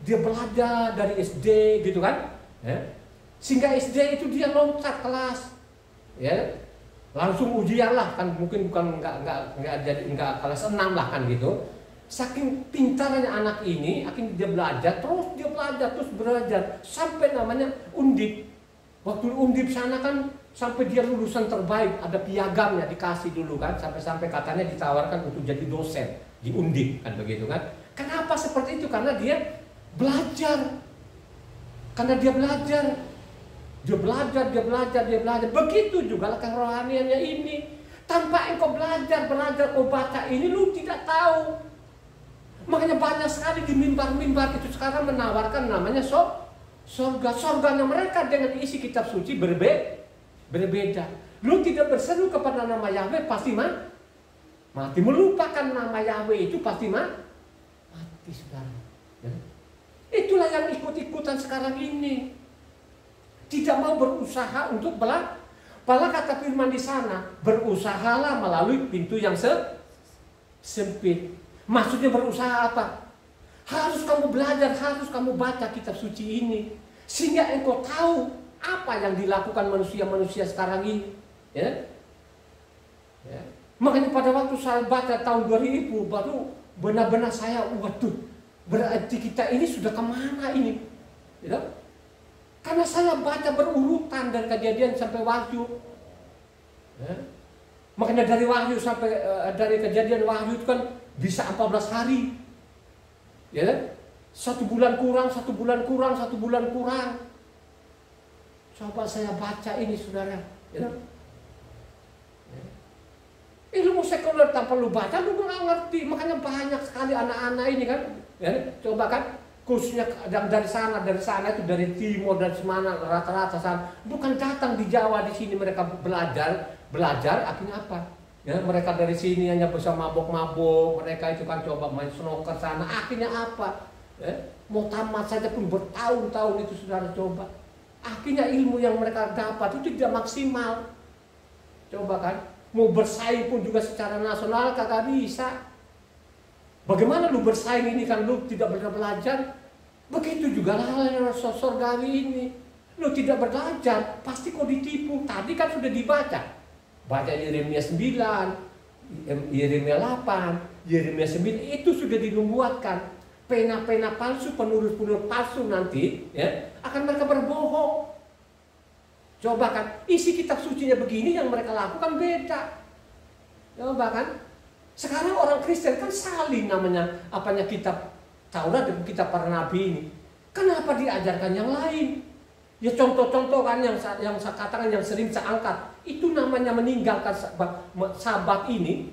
Dia belajar dari SD gitu kan, ya. Sehingga SD itu dia loncat kelas, ya. Langsung ujian lah, kan mungkin bukan nggak kelas 6 lah kan gitu. Saking pintarnya anak ini, akhirnya dia belajar terus sampai namanya undip. Waktu undip sana kan sampai dia lulusan terbaik, ada piagamnya dikasih dulu kan, sampai katanya ditawarkan untuk jadi dosen di undip kan begitu kan. Kenapa seperti itu? Karena dia belajar. Dia belajar. Begitu juga lah kerohaniannya ini. Tanpa engkau belajar kau baca ini, lu tidak tahu. Makanya banyak sekali di mimbar-mimbar itu sekarang menawarkan namanya surga. Surganya mereka dengan isi kitab suci berbeda. Lu tidak berseru kepada nama Yahweh pasti mati. Melupakan nama Yahweh itu pasti mati saudara. Ya. Itulah yang ikut-ikutan sekarang ini. Tidak mau berusaha untuk belajar. Padahal kata firman di sana, berusahalah melalui pintu yang sempit. Maksudnya berusaha apa? Harus kamu belajar, harus kamu baca kitab suci ini. Sehingga engkau tahu apa yang dilakukan manusia-manusia sekarang ini. Ya? Ya. Makanya pada waktu saya baca tahun 2000, baru benar-benar saya, waduh, berarti kita ini sudah kemana ini? Ya? Karena saya baca berurutan dari Kejadian sampai Wahyu. Ya? Makanya dari Wahyu sampai dari Kejadian Wahyu itu kan bisa 14 hari. Ya? 1 bulan kurang. Coba saya baca ini saudara. Ya? Ilmu sekuler tanpa lu baca lu nggak ngerti. Makanya banyak sekali anak-anak ini kan. Ya? Coba kan. Khususnya dari sana itu dari timur, dari mana rata-rata sana, bukan datang di Jawa di sini mereka belajar akhirnya apa? Ya, mereka dari sini hanya bisa mabok-mabok, mereka itu kan coba main snooker sana, akhirnya apa? Mau tamat saja pun bertahun-tahun itu saudara coba. Akhirnya ilmu yang mereka dapat itu tidak maksimal. Coba kan, mau bersaing pun juga secara nasional kagak bisa. Bagaimana lu bersaing ini kan lu tidak pernah belajar? Begitu juga hal yang surgawi ini. Lu tidak belajar, pasti kau ditipu. Tadi kan sudah dibaca. Baca Yeremia 9, Yeremia 8, Yeremia 9 itu sudah dinubuatkan. Pena-pena palsu, penulis-penulis palsu nanti akan mereka berbohong. Coba kan, isi kitab sucinya begini, yang mereka lakukan beda. Coba kan, sekarang orang Kristen kan salin namanya kitab Taurat dan kitab para nabi ini. Kenapa diajarkan yang lain? Ya contoh-contoh kan yang saya katakan, yang sering saya angkat, itu namanya meninggalkan sabat ini,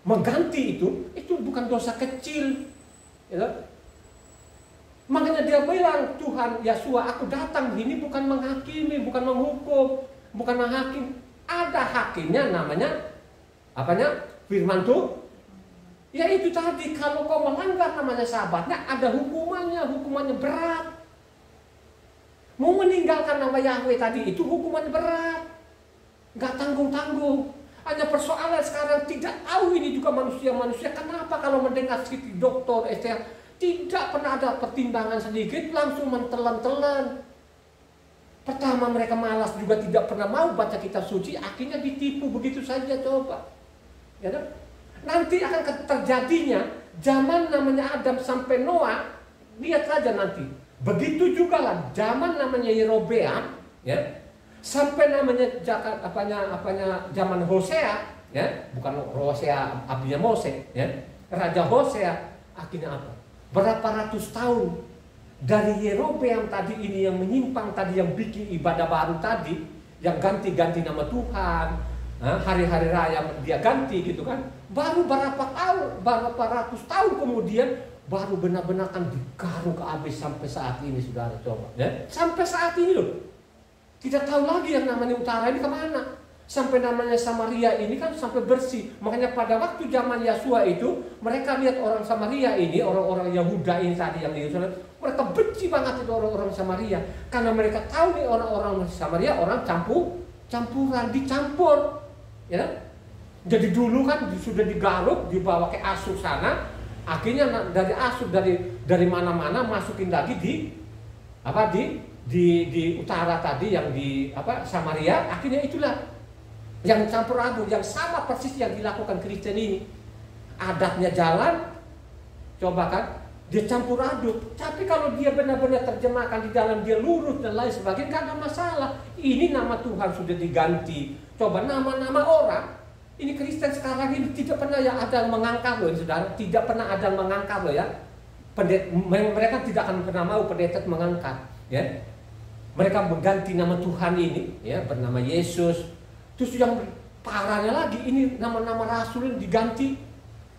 mengganti itu bukan dosa kecil. Makanya dia bilang, Tuhan Yesus, aku datang ini bukan menghakimi, bukan menghukum, bukan menghakim. Ada hakimnya, namanya firman Tuhan. Ya itu tadi, kalau kau melanggar namanya sabatnya, ada hukumannya berat. Mau meninggalkan nama Yahweh tadi itu hukumannya berat, nggak tanggung-tanggung. Hanya persoalan sekarang tidak tahu ini juga manusia. Kenapa kalau mendengar sedikit dokter, tidak pernah ada pertimbangan sedikit, langsung mentelan-telan. Pertama mereka malas, juga tidak pernah mau baca kitab suci, akhirnya ditipu begitu saja coba. Ya, nanti akan terjadinya zaman namanya Adam sampai Noah, lihat saja nanti. Begitu juga lah zaman namanya Yerobeam, sampai namanya zaman Hosea, bukan Hosea abdinya Mose, Raja Hosea. Akhirnya apa? Berapa ratus tahun dari Yerobeam tadi ini yang menyimpang tadi, yang bikin ibadah baru tadi, yang ganti-ganti nama Tuhan, hari-hari raya dia ganti gitu kan. Baru berapa ratus tahun kemudian baru benar-benar kan digaruk habis sampai saat ini, saudara coba. Sampai saat ini loh. Tidak tahu lagi yang namanya utara ini kemana. Sampai namanya Samaria ini kan sampai bersih. Makanya pada waktu zaman Yesua itu, mereka lihat orang Samaria ini, orang-orang Yahuda ini tadi yang di Yerusalem, mereka benci banget itu orang-orang Samaria. Karena mereka tahu nih orang-orang Samaria orang campuran, dicampur. Jadi dulu kan sudah digaruk, dibawa ke Asur sana. Akhirnya dari Asur, dari mana-mana masukin lagi di utara tadi yang di Samaria. Akhirnya itulah yang campur aduk, yang sama persis yang dilakukan Kristen ini. Adatnya jalan, coba kan, dia campur aduk. Tapi kalau dia benar-benar terjemahkan di dalam, dia lurus dan lain sebagainya, gak ada masalah. Ini nama Tuhan sudah diganti. Coba nama-nama orang. Ini Kristen sekarang ini tidak pernah yang ada mengangkat loh, saudara. Tidak pernah ada mengangkat loh ya. Mereka tidak akan pernah mau pendeta mengangkat. Mereka mengganti nama Tuhan ini, bernama Yesus. Terus yang parahnya lagi, ini nama-nama rasul ini diganti.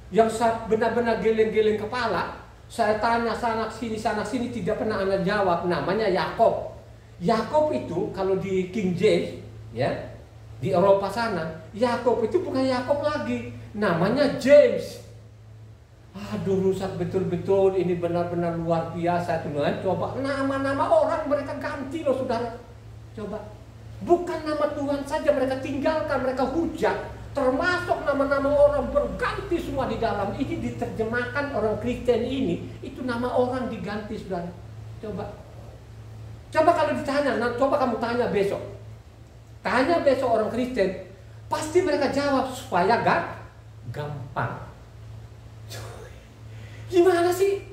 Yang benar-benar geleng-geleng kepala. Saya tanya sana sini tidak pernah Anda jawab. Namanya Yakob. Yakob itu kalau di King James, di Eropa sana, Yakob itu bukan Yakob lagi, namanya James. Aduh, rusak betul-betul, ini benar-benar luar biasa teman. Coba nama-nama orang mereka ganti loh, saudara. Coba, bukan nama Tuhan saja mereka tinggalkan, mereka hujat, termasuk nama-nama orang berganti semua di dalam. Ini diterjemahkan orang Kristen ini, itu nama orang diganti, saudara. Coba kalau ditanya, coba kamu tanya besok. Tanya besok orang Kristen, pasti mereka jawab supaya gampang. Gimana sih?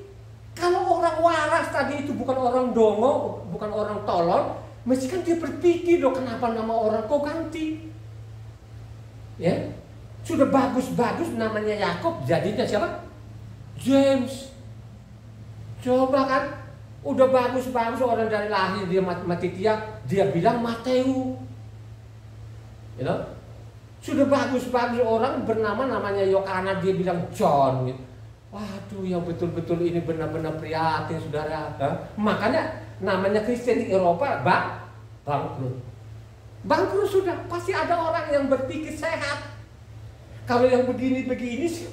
Kalau orang waras tadi itu bukan orang dongo, bukan orang tolol, mesti kan dia berpikir dong, kenapa nama orang kok ganti? Sudah bagus-bagus namanya Yakob, jadinya siapa? James. Coba kan, udah bagus-bagus orang dari lahir dia Matitia, dia bilang Mateo. Sudah bagus-bagus orang bernama namanya Yohana, dia bilang John. Waduh, yang betul-betul ini benar-benar prihatin, saudara. Makanya namanya Kristen di Eropa bangkrut. Bangkrut sudah, pasti ada orang yang berpikir sehat. Kalau yang begini-begini sih,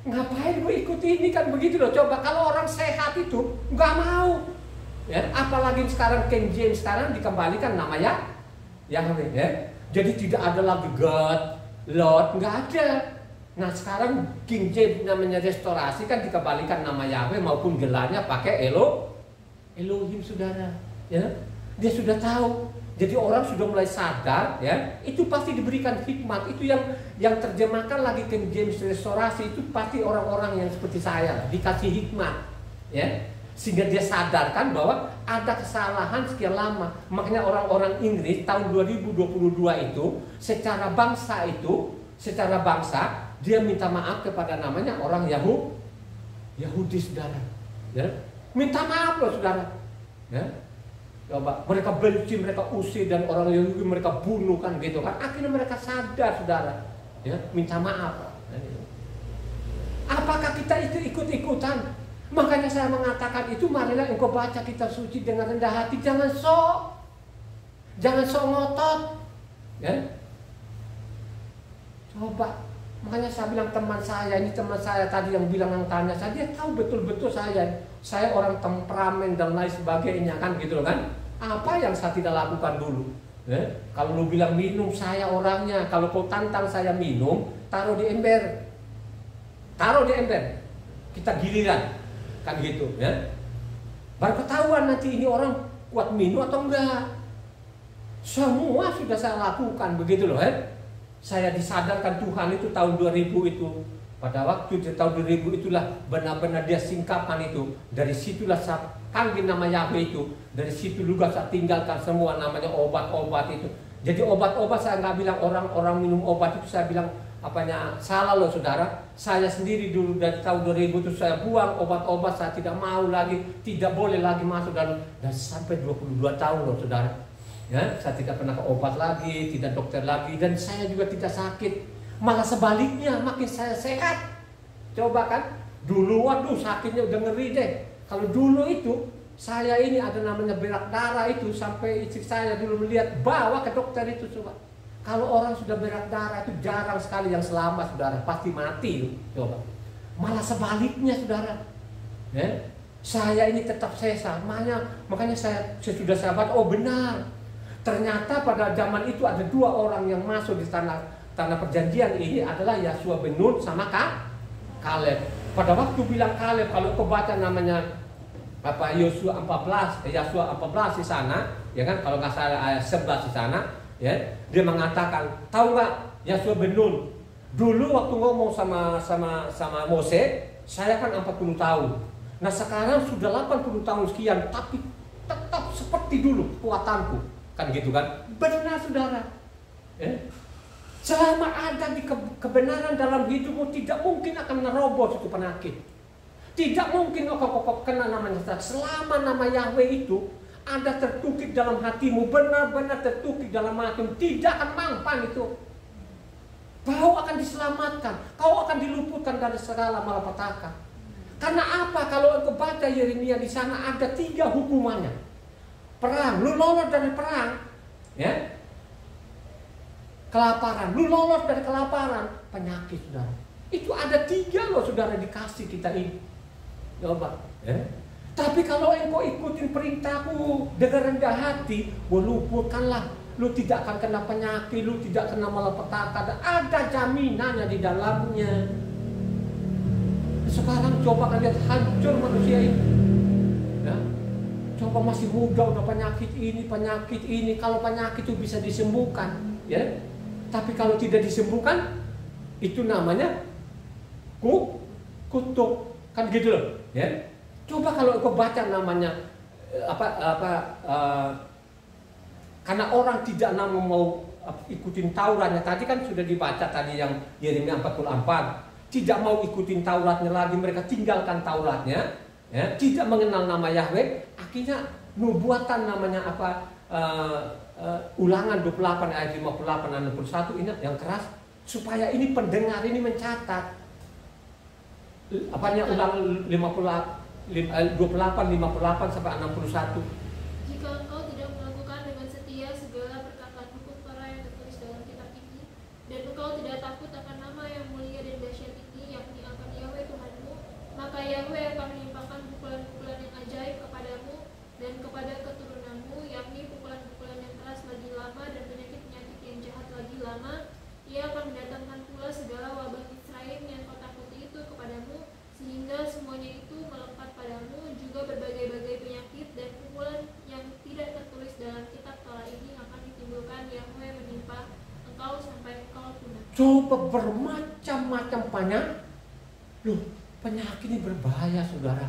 Ngapain gue ikut ini kan begitu loh. Coba kalau orang sehat itu nggak mau. Ya, apalagi sekarang King James sekarang dikembalikan namanya Yahweh ya. Jadi tidak ada lagi God, Lord, nggak ada. Nah sekarang King James namanya restorasi kan dikembalikan nama Yahweh maupun gelarnya pakai Elohim saudara. Ya, dia sudah tahu. Jadi orang sudah mulai sadar ya, itu pasti diberikan hikmat. Itu yang terjemahkan lagi King James restorasi itu pasti orang-orang yang seperti saya dikasih hikmat ya. Sehingga dia sadarkan bahwa ada kesalahan sekian lama. Makanya orang-orang Inggris tahun 2022 itu secara bangsa dia minta maaf kepada namanya orang Yahudi saudara. Ya. Minta maaf loh saudara. Ya. Coba mereka benci, mereka usir dan orang Yahudi mereka bunuh kan gitu kan. Akhirnya mereka sadar saudara. Ya, minta maaf. Apakah kita itu ikut-ikutan? Makanya saya mengatakan itu marilah engkau baca kitab suci dengan rendah hati, jangan sok ngotot. Ya. Coba, makanya saya bilang teman saya tadi yang bilang yang tanya saya, dia tahu betul-betul saya orang temperamen dan lain sebagainya kan gitu loh kan. Apa yang saya tidak lakukan dulu? Kalau lu bilang minum, saya orangnya. Kalau kau tantang saya minum, taruh di ember, kita giliran kan gitu ya. Baru ketahuan nanti ini orang kuat minum atau enggak. Semua sudah saya lakukan begitu loh Saya disadarkan Tuhan itu tahun 2000 itu. Pada waktu di tahun 2000 itulah benar-benar dia singkapan itu. Dari situlah saya panggil nama Yahweh itu. Dari situ juga saya tinggalkan semua namanya obat-obat itu. Jadi obat-obat saya nggak bilang orang minum obat itu, saya bilang apanya salah loh saudara. Saya sendiri dulu dari tahun 2000 itu saya buang obat-obat, saya tidak mau lagi, tidak boleh lagi masuk dan sampai 22 tahun loh saudara. Ya, saya tidak pernah ke obat lagi, tidak dokter lagi, dan saya juga tidak sakit. Malah sebaliknya makin saya sehat. Coba kan, dulu waduh sakitnya udah ngeri deh. Kalau dulu itu saya ini ada namanya berak darah itu, sampai istri saya dulu melihat bawa ke dokter itu coba. Kalau orang sudah berak darah itu jarang sekali yang selamat saudara, pasti mati coba. Malah sebaliknya saudara. Ya, saya ini tetap sehat. Makanya saya sudah sahabat, oh benar. Ternyata pada zaman itu ada dua orang yang masuk di tanah perjanjian ini adalah Yosua bin Nun sama Kaleb. Pada waktu bilang Kaleb, kalau kau baca namanya Yosua 14 di sana, ya kan, kalau nggak salah ayat 11 di sana, ya, dia mengatakan, tahu nggak Yosua bin Nun, dulu waktu ngomong sama Mose, saya kan 40 tahun. Nah sekarang sudah 80 tahun sekian, tapi tetap seperti dulu kekuatanku, kan gitu kan? Benar saudara. Selama ada di kebenaran dalam hidupmu, tidak mungkin akan nerobos itu penyakit. Tidak mungkin kau kena namanya. Selama nama Yahweh itu ada tertukik dalam hatimu, benar-benar tertukik dalam hatimu, tidak akan mampan itu. Kau akan diselamatkan, kau akan diluputkan dari segala malapetaka. Karena apa? Kalau engkau baca Yeremia di sana ada 3 hukumannya. Perang, lu lolos dari perang, ya. Kelaparan, lu lolos dari kelaparan, penyakit saudara. Itu ada 3 loh saudara dikasih kita ini. Coba, ya. Tapi kalau engkau ikutin perintahku dengan rendah hati, luputkanlah. Lu tidak akan kena penyakit, lu tidak kena malapetaka. Ada jaminannya di dalamnya. Sekarang coba kalian lihat hancur manusia ini. Ya. Coba masih muda udah penyakit ini. Kalau penyakit itu bisa disembuhkan, ya. Tapi kalau tidak disembuhkan, itu namanya kutuk, kan gitu loh, ya. Coba kalau kau baca namanya karena orang tidak mau ikutin Tauratnya. Tadi kan sudah dibaca tadi yang Yeremia 44, tidak mau ikutin Tauratnya lagi, mereka tinggalkan Tauratnya, ya, tidak mengenal nama Yahweh. Akhirnya nubuatan namanya Ulangan 28 ayat 58 dan 61 ini yang keras, supaya ini pendengar ini mencatat Ulangan 28 58 sampai 61. Jika engkau tidak melakukan dengan setia segala perkataan hukum Torah yang tertulis dalam kitab ini, dan engkau tidak takut akan nama yang mulia dan dahsyat ini, yakni akan Yahweh Coba bermacam-macam loh, penyakit ini berbahaya saudara.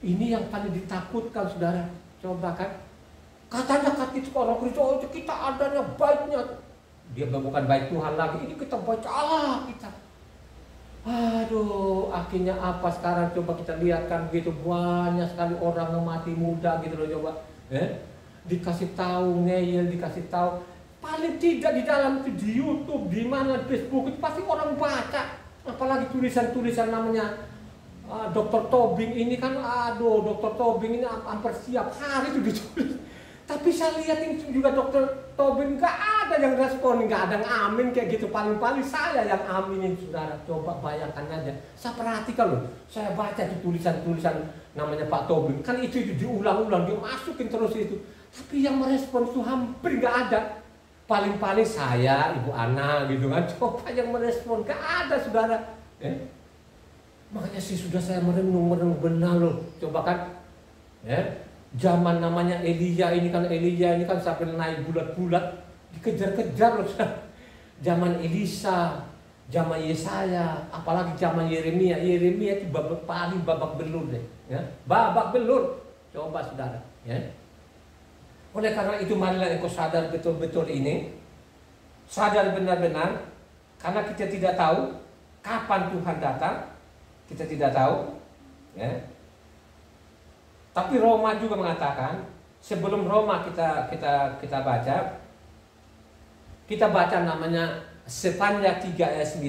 Ini yang paling ditakutkan saudara. Coba kan, katanya orang Kristen, oh kita adanya baiknya. Dia bukan baik Tuhan lagi, ini kita baca Allah kita. Aduh, akhirnya apa sekarang? Coba kita lihat kan, begitu banyak sekali orang yang mati muda gitu loh, coba. Dikasih tahu ngeyel, dikasih tahu. Paling tidak di dalam itu di YouTube, di mana Facebook itu pasti orang baca. Apalagi tulisan-tulisan namanya Dr. Tobing ini kan, aduh, Dr. Tobing ini hampir setiap hari itu ditulis. Tapi saya lihat ini juga Dr. Tobing nggak ada yang respon, nggak ada yang amin kayak gitu. Paling-paling saya yang aminin saudara. Coba bayangkan aja. Saya perhatikan loh, saya baca itu tulisan-tulisan namanya Pak Tobing. Kan itu diulang-ulang, dia masukin terus itu. Tapi yang merespon itu hampir nggak ada. Paling-paling saya, Ibu Ana gitu kan. Coba yang merespon, nggak ada saudara. Makanya sih sudah saya merenung benar loh. Coba kan, zaman namanya Elia ini kan sampai naik bulat-bulat, dikejar-kejar loh. Zaman Elisa, zaman Yesaya, apalagi zaman Yeremia. Yeremia itu paling babak belur deh, babak belur. Coba saudara, Oleh karena itu marilah engkau sadar betul-betul ini, sadar benar-benar, karena kita tidak tahu kapan Tuhan datang. Kita tidak tahu, Tapi Roma juga mengatakan, sebelum Roma kita baca namanya Sefanya 3 ayat 9.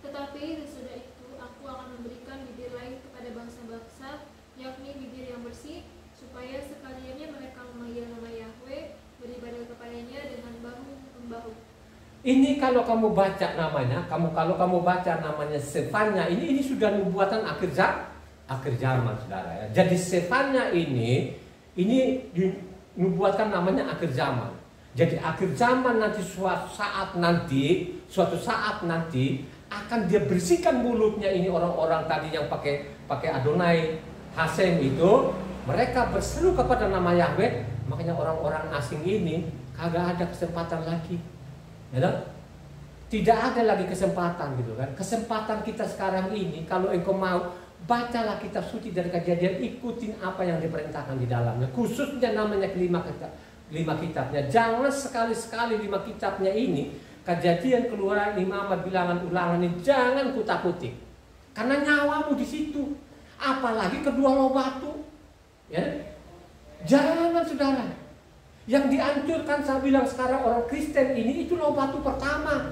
Tetapi sesudah itu aku akan memberikan bibir lain kepada bangsa-bangsa, yakni bibir yang bersih, supaya sekaliannya mereka memanggil nama Yahweh, beribadah kepadanya dengan bahu-membahu. Ini kalau kamu baca namanya, kalau kamu baca namanya Sefanya, ini sudah nubuatan akhir zaman saudara ya. Jadi Sefanya ini dinubuatkan namanya akhir zaman. Jadi akhir zaman nanti suatu saat nanti akan dia bersihkan mulutnya ini orang-orang tadi yang pakai Adonai Hasem itu, mereka berseru kepada nama Yahweh. Makanya orang-orang asing ini kagak ada kesempatan lagi. Tidak ada lagi kesempatan gitu kan. Kesempatan kita sekarang ini, kalau engkau mau, bacalah kitab suci dari Kejadian, ikutin apa yang diperintahkan di dalamnya. Khususnya namanya kelima kitabnya. Jangan sekali-sekali 5 kitabnya ini, Kejadian, Keluaran, Imamat, Bilangan, Ulangan ini jangan kutak-kutik. Karena nyawamu di situ. Apalagi kedua loh batu. Jangan saudara. Yang dihancurkan saya bilang sekarang orang Kristen ini itu loh batu pertama.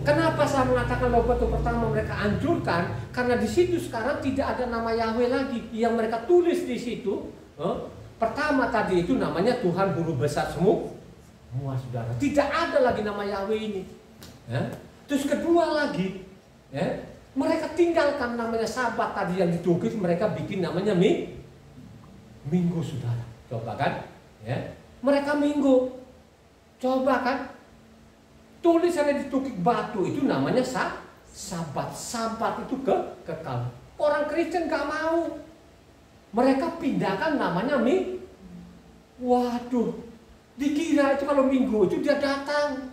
Kenapa saya mengatakan loh batu pertama mereka hancurkan? Karena di situ sekarang tidak ada nama Yahweh lagi. Yang mereka tulis di situ, pertama tadi itu namanya Tuhan Guru Besar semua saudara. Tidak ada lagi nama Yahweh ini. Terus kedua lagi, mereka tinggalkan namanya Sabat tadi yang ditulis, mereka bikin namanya Minggu saudara. Coba kan, mereka Minggu. Coba kan, tulisannya ditukik batu itu namanya Sabat. Sabat itu kekal. Orang Kristen gak mau. Mereka pindahkan namanya Waduh, dikira itu kalau Minggu itu dia datang.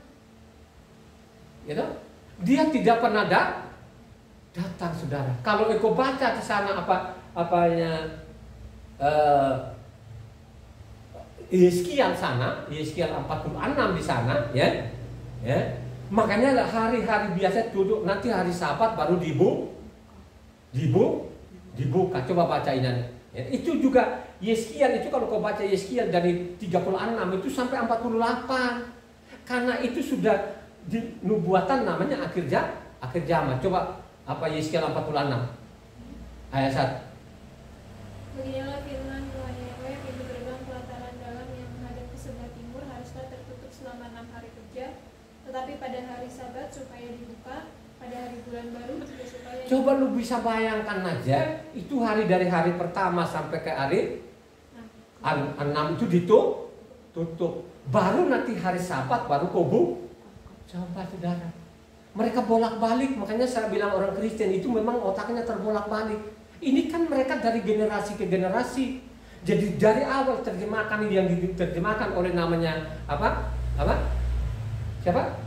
Dia tidak pernah datang saudara. Kalau engkau baca di sana Yeskiel 46 di sana, makanya hari-hari biasa duduk, nanti hari Sabat baru dibuka. Coba baca ini. Itu juga Yeskiel itu, kalau kau baca Yeskiel dari 36 itu sampai 48. Karena itu sudah nubuatan namanya akhir zaman. Coba Yeskiel 46 ayat 1. Beginilah firman Tuhan Yahweh, pintu gerbang pelataran dalam yang menghadap ke sebelah timur haruslah tertutup selama 6 hari kerja, tetapi pada hari Sabat supaya dibuka, pada hari bulan baru juga supaya. Coba lu bisa bayangkan aja, itu hari dari hari pertama sampai ke hari 6 itu ditutup. Baru nanti hari Sabat baru kubu. Coba saudara, mereka bolak-balik. Makanya saya bilang orang Kristen itu memang otaknya terbolak-balik. Ini kan mereka dari generasi ke generasi. Jadi dari awal terjemahkan yang diterjemahkan oleh namanya apa? Siapa?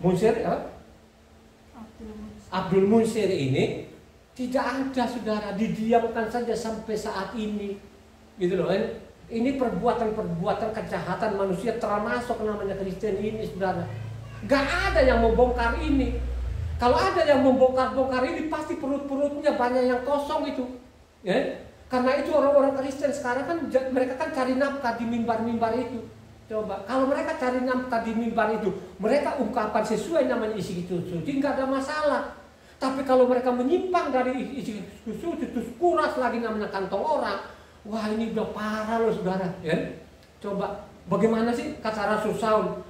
Munsir apa? Abdul Munsir ini tidak ada, saudara, didiamkan saja sampai saat ini, gitu loh. Ini perbuatan kejahatan manusia termasuk namanya Kristen ini, saudara. Gak ada yang membongkar ini. Kalau ada yang membongkar ini pasti perut-perutnya banyak yang kosong itu, ya. Karena itu orang-orang Kristen sekarang kan mereka kan cari nafkah di mimbar-mimbar itu. Coba, kalau mereka cari nafkah di mimbar itu, mereka ungkapan sesuai namanya isi suci, nggak ada masalah. Tapi kalau mereka menyimpang dari isi suci, terus kuras lagi namanya kantong orang, wah ini udah parah loh, saudara. Ya? Coba, bagaimana sih kata Rasul Saul?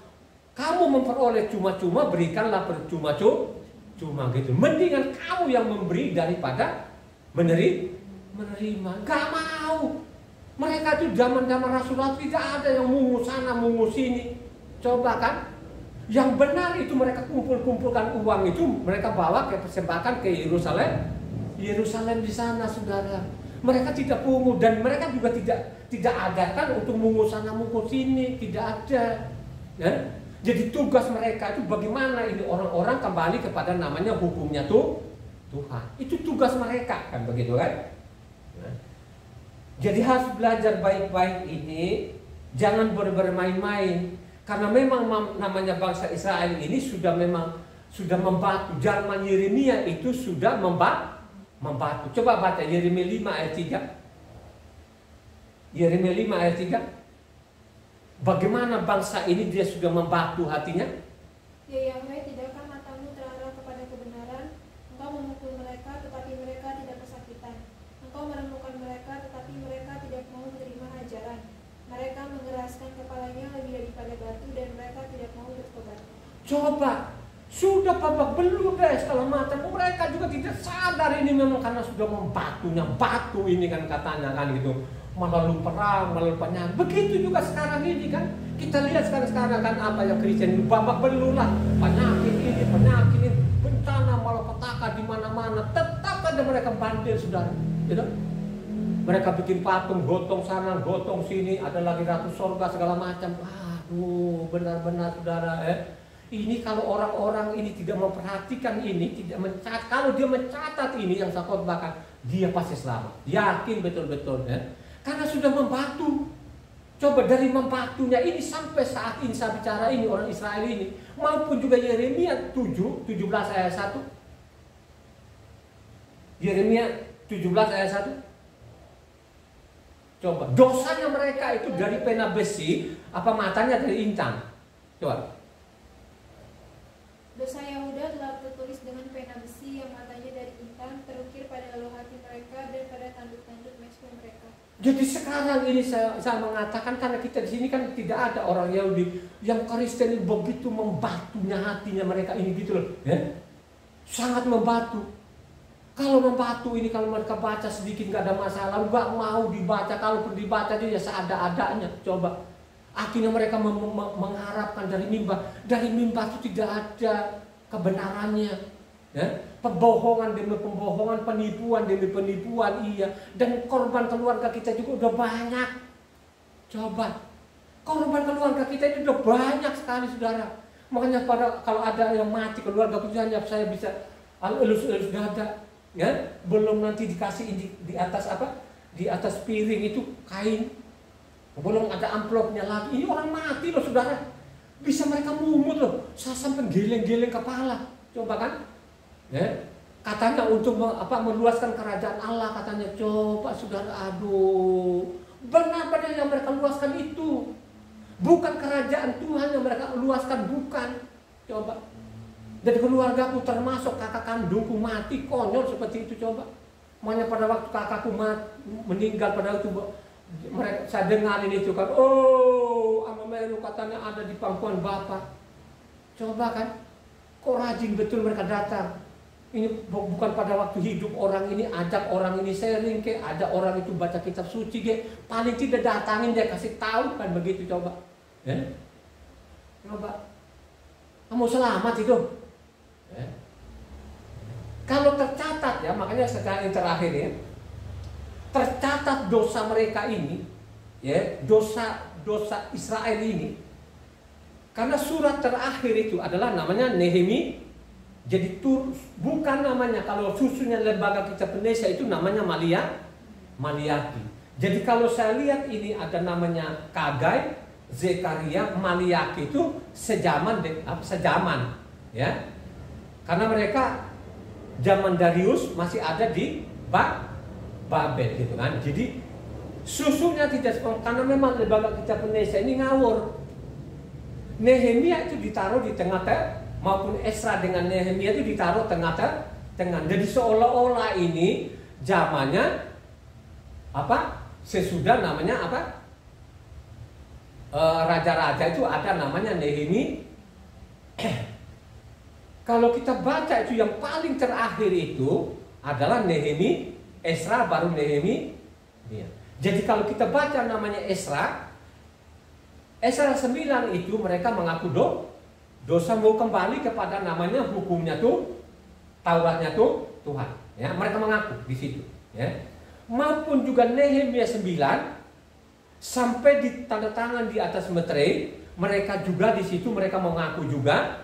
Kamu memperoleh cuma-cuma, berikanlah percuma-cuma gitu. Mendingan kamu yang memberi daripada menerima. Gak mau. Mereka itu zaman-zaman Rasulullah tidak ada yang mungut sana mungut sini. Coba kan, yang benar itu mereka kumpulkan uang itu, mereka bawa ke persembahkan ke Yerusalem di sana, saudara. Mereka tidak pungut dan mereka juga tidak adakan untuk mungut sana mungut sini, tidak ada. Ya? Jadi tugas mereka itu bagaimana ini orang-orang kembali kepada namanya hukumnya Tuhan. Itu tugas mereka, kan begitu kan? Jadi harus belajar baik-baik ini, jangan bermain-main, karena memang namanya bangsa Israel ini sudah membatu. Zaman Yeremia itu sudah membatu. Coba baca Yeremia 5 ayat 3. Yeremia 5 ayat 3. Bagaimana bangsa ini dia sudah membatu hatinya? Ya Yahweh, tidakkah matamu terarah kepada kebenaran? Engkau memukul mereka, tetapi mereka tidak kesakitan. Engkau menemukan mereka, tetapi mereka tidak mau menerima ajaran. Mereka mengeraskan kepalanya lebih daripada batu, dan mereka tidak mau bertobat. Coba, sudah babak belur deh segala macam. Mereka juga tidak sadar ini memang karena sudah membatunya. Batu ini kan katanya kan gitu. Melalui perang, melalui penyakit. Begitu juga sekarang ini kan. Kita lihat sekarang kan apa yang Kristen babak belur lah. Penyakit ini, bencana, malapetaka di mana-mana. Tetap ada mereka bandel, saudara. Gitu? Mereka bikin patung, gotong sana, gotong sini, ada lagi ratu sorga segala macam. Aduh, benar-benar, saudara. Ini kalau orang-orang ini tidak memperhatikan ini, tidak mencatat. Kalau dia mencatat ini yang saya khotbahkan, dia pasti selamat. Yakin betul-betul, ya. Karena sudah membatu. Coba dari membatunya ini sampai saat ini saya bicara ini orang Israel ini, maupun juga Yeremia 17 ayat 1. Yeremia 17 ayat 1. Coba, dosanya mereka itu dari pena besi, apa matanya dari intan. Coba. Dosa Yahuda telah tertulis dengan pena besi yang matanya dari intan, terukir pada leluhur hati mereka dan pada tanduk-tanduk mesbah mereka. Jadi sekarang ini saya mengatakan karena kita di sini kan tidak ada orang Yahudi yang Kristen begitu membatunya hatinya mereka ini gitu loh, ya. Sangat membatu. Kalau membatu ini kalau mereka baca sedikit nggak ada masalah, nggak mau dibaca. Kalau perlu dibaca dia seada-adanya. Coba. Akhirnya mereka mengharapkan dari mimbar itu tidak ada kebenarannya, ya? Pembohongan demi pembohongan, penipuan demi penipuan, iya. Dan korban keluarga kita juga udah banyak. Coba, korban keluarga kita itu udah banyak sekali, saudara. Makanya kalau ada yang mati keluarga kita hanya saya bisa elus-elus dada, ya. Belum nanti dikasih di atas apa? Di atas piring itu kain. Belum ada amplopnya lagi. Ini orang mati loh, saudara. Bisa mereka mumut loh. Saya sampai geleng-geleng kepala. Coba kan? Ya. Katanya untuk meluaskan kerajaan Allah. Katanya coba saudara. Aduh. Benar-benar yang mereka luaskan itu. Bukan kerajaan Tuhan yang mereka luaskan. Bukan. Coba. Dari keluargaku termasuk kakak kandungku mati. Konyol seperti itu, coba. Makanya pada waktu kakakku meninggal pada waktu mereka saya dengarin itu kan, oh Amameru katanya ada di pangkuan Bapak. Coba kan, kok rajin betul mereka datang. Ini bukan pada waktu hidup orang ini, ajak orang ini sharing ke, ada orang itu baca kitab suci ke, paling tidak datangin dia kasih tahu kan begitu, coba. Ya? Coba, kamu selamat itu. Ya? Kalau tercatat ya, makanya sekarang yang terakhir ya. tercatat dosa mereka ini, ya, dosa Israel ini. Karena surat terakhir itu adalah namanya Nehemia. Jadi bukan namanya, kalau susunya lembaga kitab Indonesia itu namanya Maliaki. Jadi kalau saya lihat ini ada namanya Kagai, Zekaria, Maliaki itu sejaman, ya. Karena mereka zaman Darius masih ada di Babel gitu kan. Jadi susunya tidak seperti, karena memang lembaga kitab Indonesia ini ngawur. Nehemia itu ditaruh di tengah-tengah, maupun Esra dengan Nehemia itu ditaruh tengah-tengah. Jadi seolah-olah ini zamannya sesudah namanya raja-raja itu ada namanya Nehemia. Kalau kita baca itu yang paling terakhir itu adalah Nehemia, Esra, baru Nehemia. Jadi kalau kita baca namanya Esra 9 itu mereka mengaku dosa, mau kembali kepada namanya hukumnya tuh, Tauratnya tuh Tuhan. Ya, mereka mengaku di situ. Ya. Maupun juga Nehemia 9 sampai ditandatangan di atas meterai, mereka juga di situ mereka mengaku juga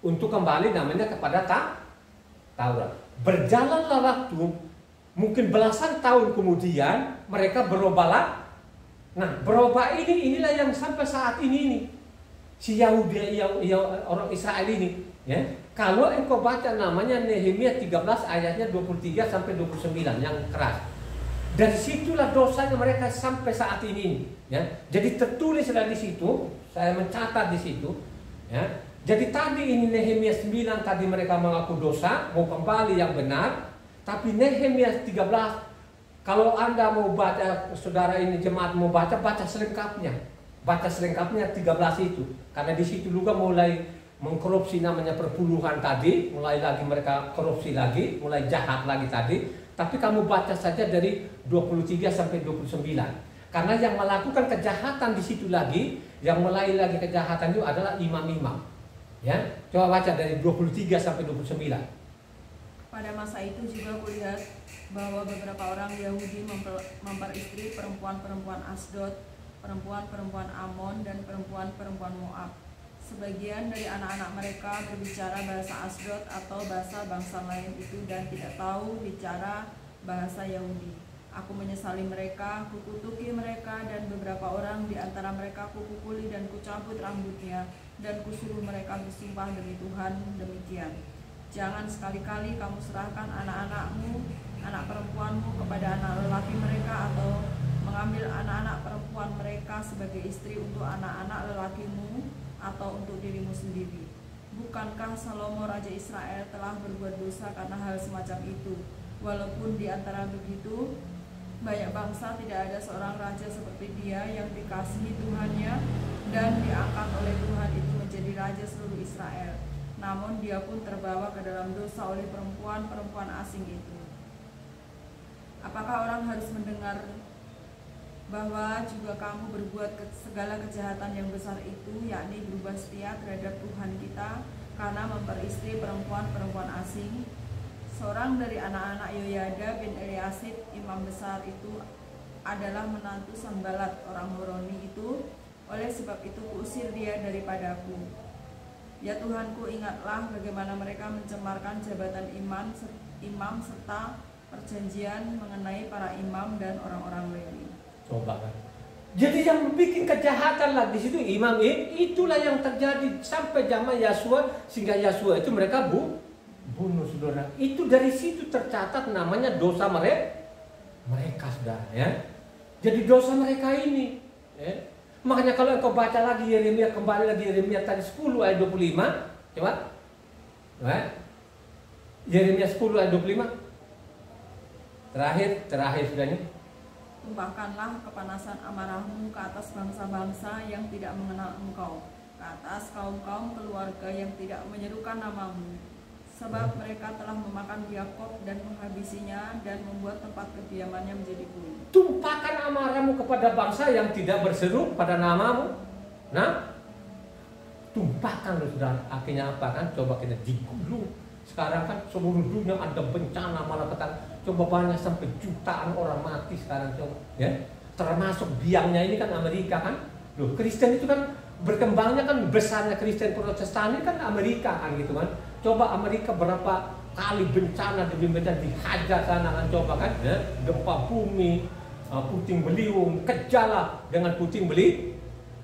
untuk kembali namanya kepada Taurat. Berjalanlah waktu, mungkin belasan tahun kemudian mereka berubahlah. Nah, berubah inilah yang sampai saat ini si Yahudi, orang Israel ini, ya. Kalau engkau baca namanya Nehemia 13 ayatnya 23 sampai 29 yang keras. Dari situlah dosanya mereka sampai saat ini, ya. Jadi tertulislah di situ, saya mencatat di situ, ya. Jadi tadi ini Nehemia 9 tadi mereka mengaku dosa, mau kembali yang benar, tapi Nehemia 13 kalau Anda mau baca, saudara ini jemaat mau baca selengkapnya. Baca selengkapnya 13 itu. Karena di situ juga mulai mengkorupsi namanya perpuluhan tadi, mulai lagi mereka korupsi lagi, mulai jahat lagi tadi. Tapi kamu baca saja dari 23 sampai 29. Karena yang melakukan kejahatan di situ lagi, yang mulai lagi kejahatan itu adalah imam-imam. Ya, coba baca dari 23 sampai 29. Pada masa itu juga kulihat bahwa beberapa orang Yahudi memperistri perempuan-perempuan Asdod, perempuan-perempuan Amon, dan perempuan-perempuan Moab. Sebagian dari anak-anak mereka berbicara bahasa Asdod atau bahasa bangsa lain itu dan tidak tahu bicara bahasa Yahudi. Aku menyesali mereka, kukutuki mereka, dan beberapa orang di antara mereka kupukuli dan kucabut rambutnya, dan kusuruh mereka bersumpah demi Tuhan demikian. Jangan sekali-kali kamu serahkan anak-anakmu, anak perempuanmu kepada anak lelaki mereka, atau mengambil anak-anak perempuan mereka sebagai istri untuk anak-anak lelakimu atau untuk dirimu sendiri. Bukankah Salomo Raja Israel telah berbuat dosa karena hal semacam itu? Walaupun di antara begitu banyak bangsa, tidak ada seorang raja seperti dia yang dikasihi Tuhannya dan diangkat oleh Tuhan itu menjadi raja seluruh Israel. Namun dia pun terbawa ke dalam dosa oleh perempuan-perempuan asing itu. Apakah orang harus mendengar bahwa juga kamu berbuat segala kejahatan yang besar itu, yakni berubah setia terhadap Tuhan kita karena memperistri perempuan-perempuan asing? Seorang dari anak-anak Yoyada bin Eliasid, imam besar itu adalah menantu Sanbalat orang Horoni itu. Oleh sebab itu kuusir dia daripadaku. Ya Tuhanku, ingatlah bagaimana mereka mencemarkan jabatan imam serta perjanjian mengenai para imam dan orang-orang Lewi. Coba kan. Jadi yang bikin kejahatan lah di situ imam itulah yang terjadi sampai zaman Yosua, sehingga Yosua itu mereka bunuh saudara. Itu dari situ tercatat namanya dosa mereka saudara, ya. Jadi dosa mereka ini, ya. Makanya kalau engkau baca lagi Yeremia, kembali lagi Yeremia tadi 10 ayat 25, coba. Nah, Yeremia 10 ayat 25. Terakhir sudah ini. Tumpahkanlah kepanasan amarahmu ke atas bangsa-bangsa yang tidak mengenal engkau, ke atas kaum-kaum keluarga yang tidak menyerukan namamu. Sebab mereka telah memakan Yakob dan menghabisinya dan membuat tempat kediamannya menjadi bui. Tumpahkan amarahmu kepada bangsa yang tidak berseru pada namamu. Nah, tumpahkan saudara. Akhirnya apa kan? Coba kita digulung. Sekarang kan seluruh dunia ada bencana, malah coba banyak sampai jutaan orang mati sekarang coba, ya. Termasuk biangnya ini kan Amerika kan. Loh, Kristen itu kan berkembangnya kan, besarnya Kristen Protestan ini kan Amerika kan gitu kan. Coba Amerika berapa kali bencana demi bencana dihajar sana kan, coba kan, ya. Gempa bumi, puting beliung, kejala dengan puting beliung.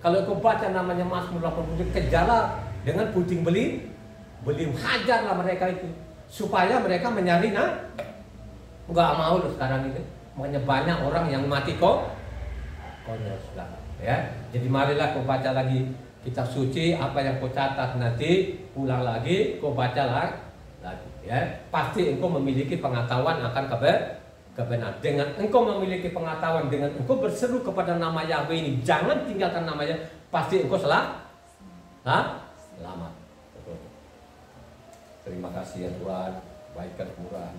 Kalau kau baca namanya Mazmur 80, kejala dengan puting beliung, hajarlah mereka itu supaya mereka menyari nggak mau loh sekarang itu. Makanya banyak orang yang mati konyol sekarang, ya. Jadi marilah kau baca lagi kitab suci, apa yang kau catat nanti pulang lagi kau baca lagi, ya. Pasti engkau memiliki pengetahuan akan kebenaran. Dengan engkau memiliki pengetahuan, dengan engkau berseru kepada nama Yahweh ini, jangan tinggalkan namanya, pasti engkau selamat. Terima kasih ya Tuhan, baikkan Tuhan.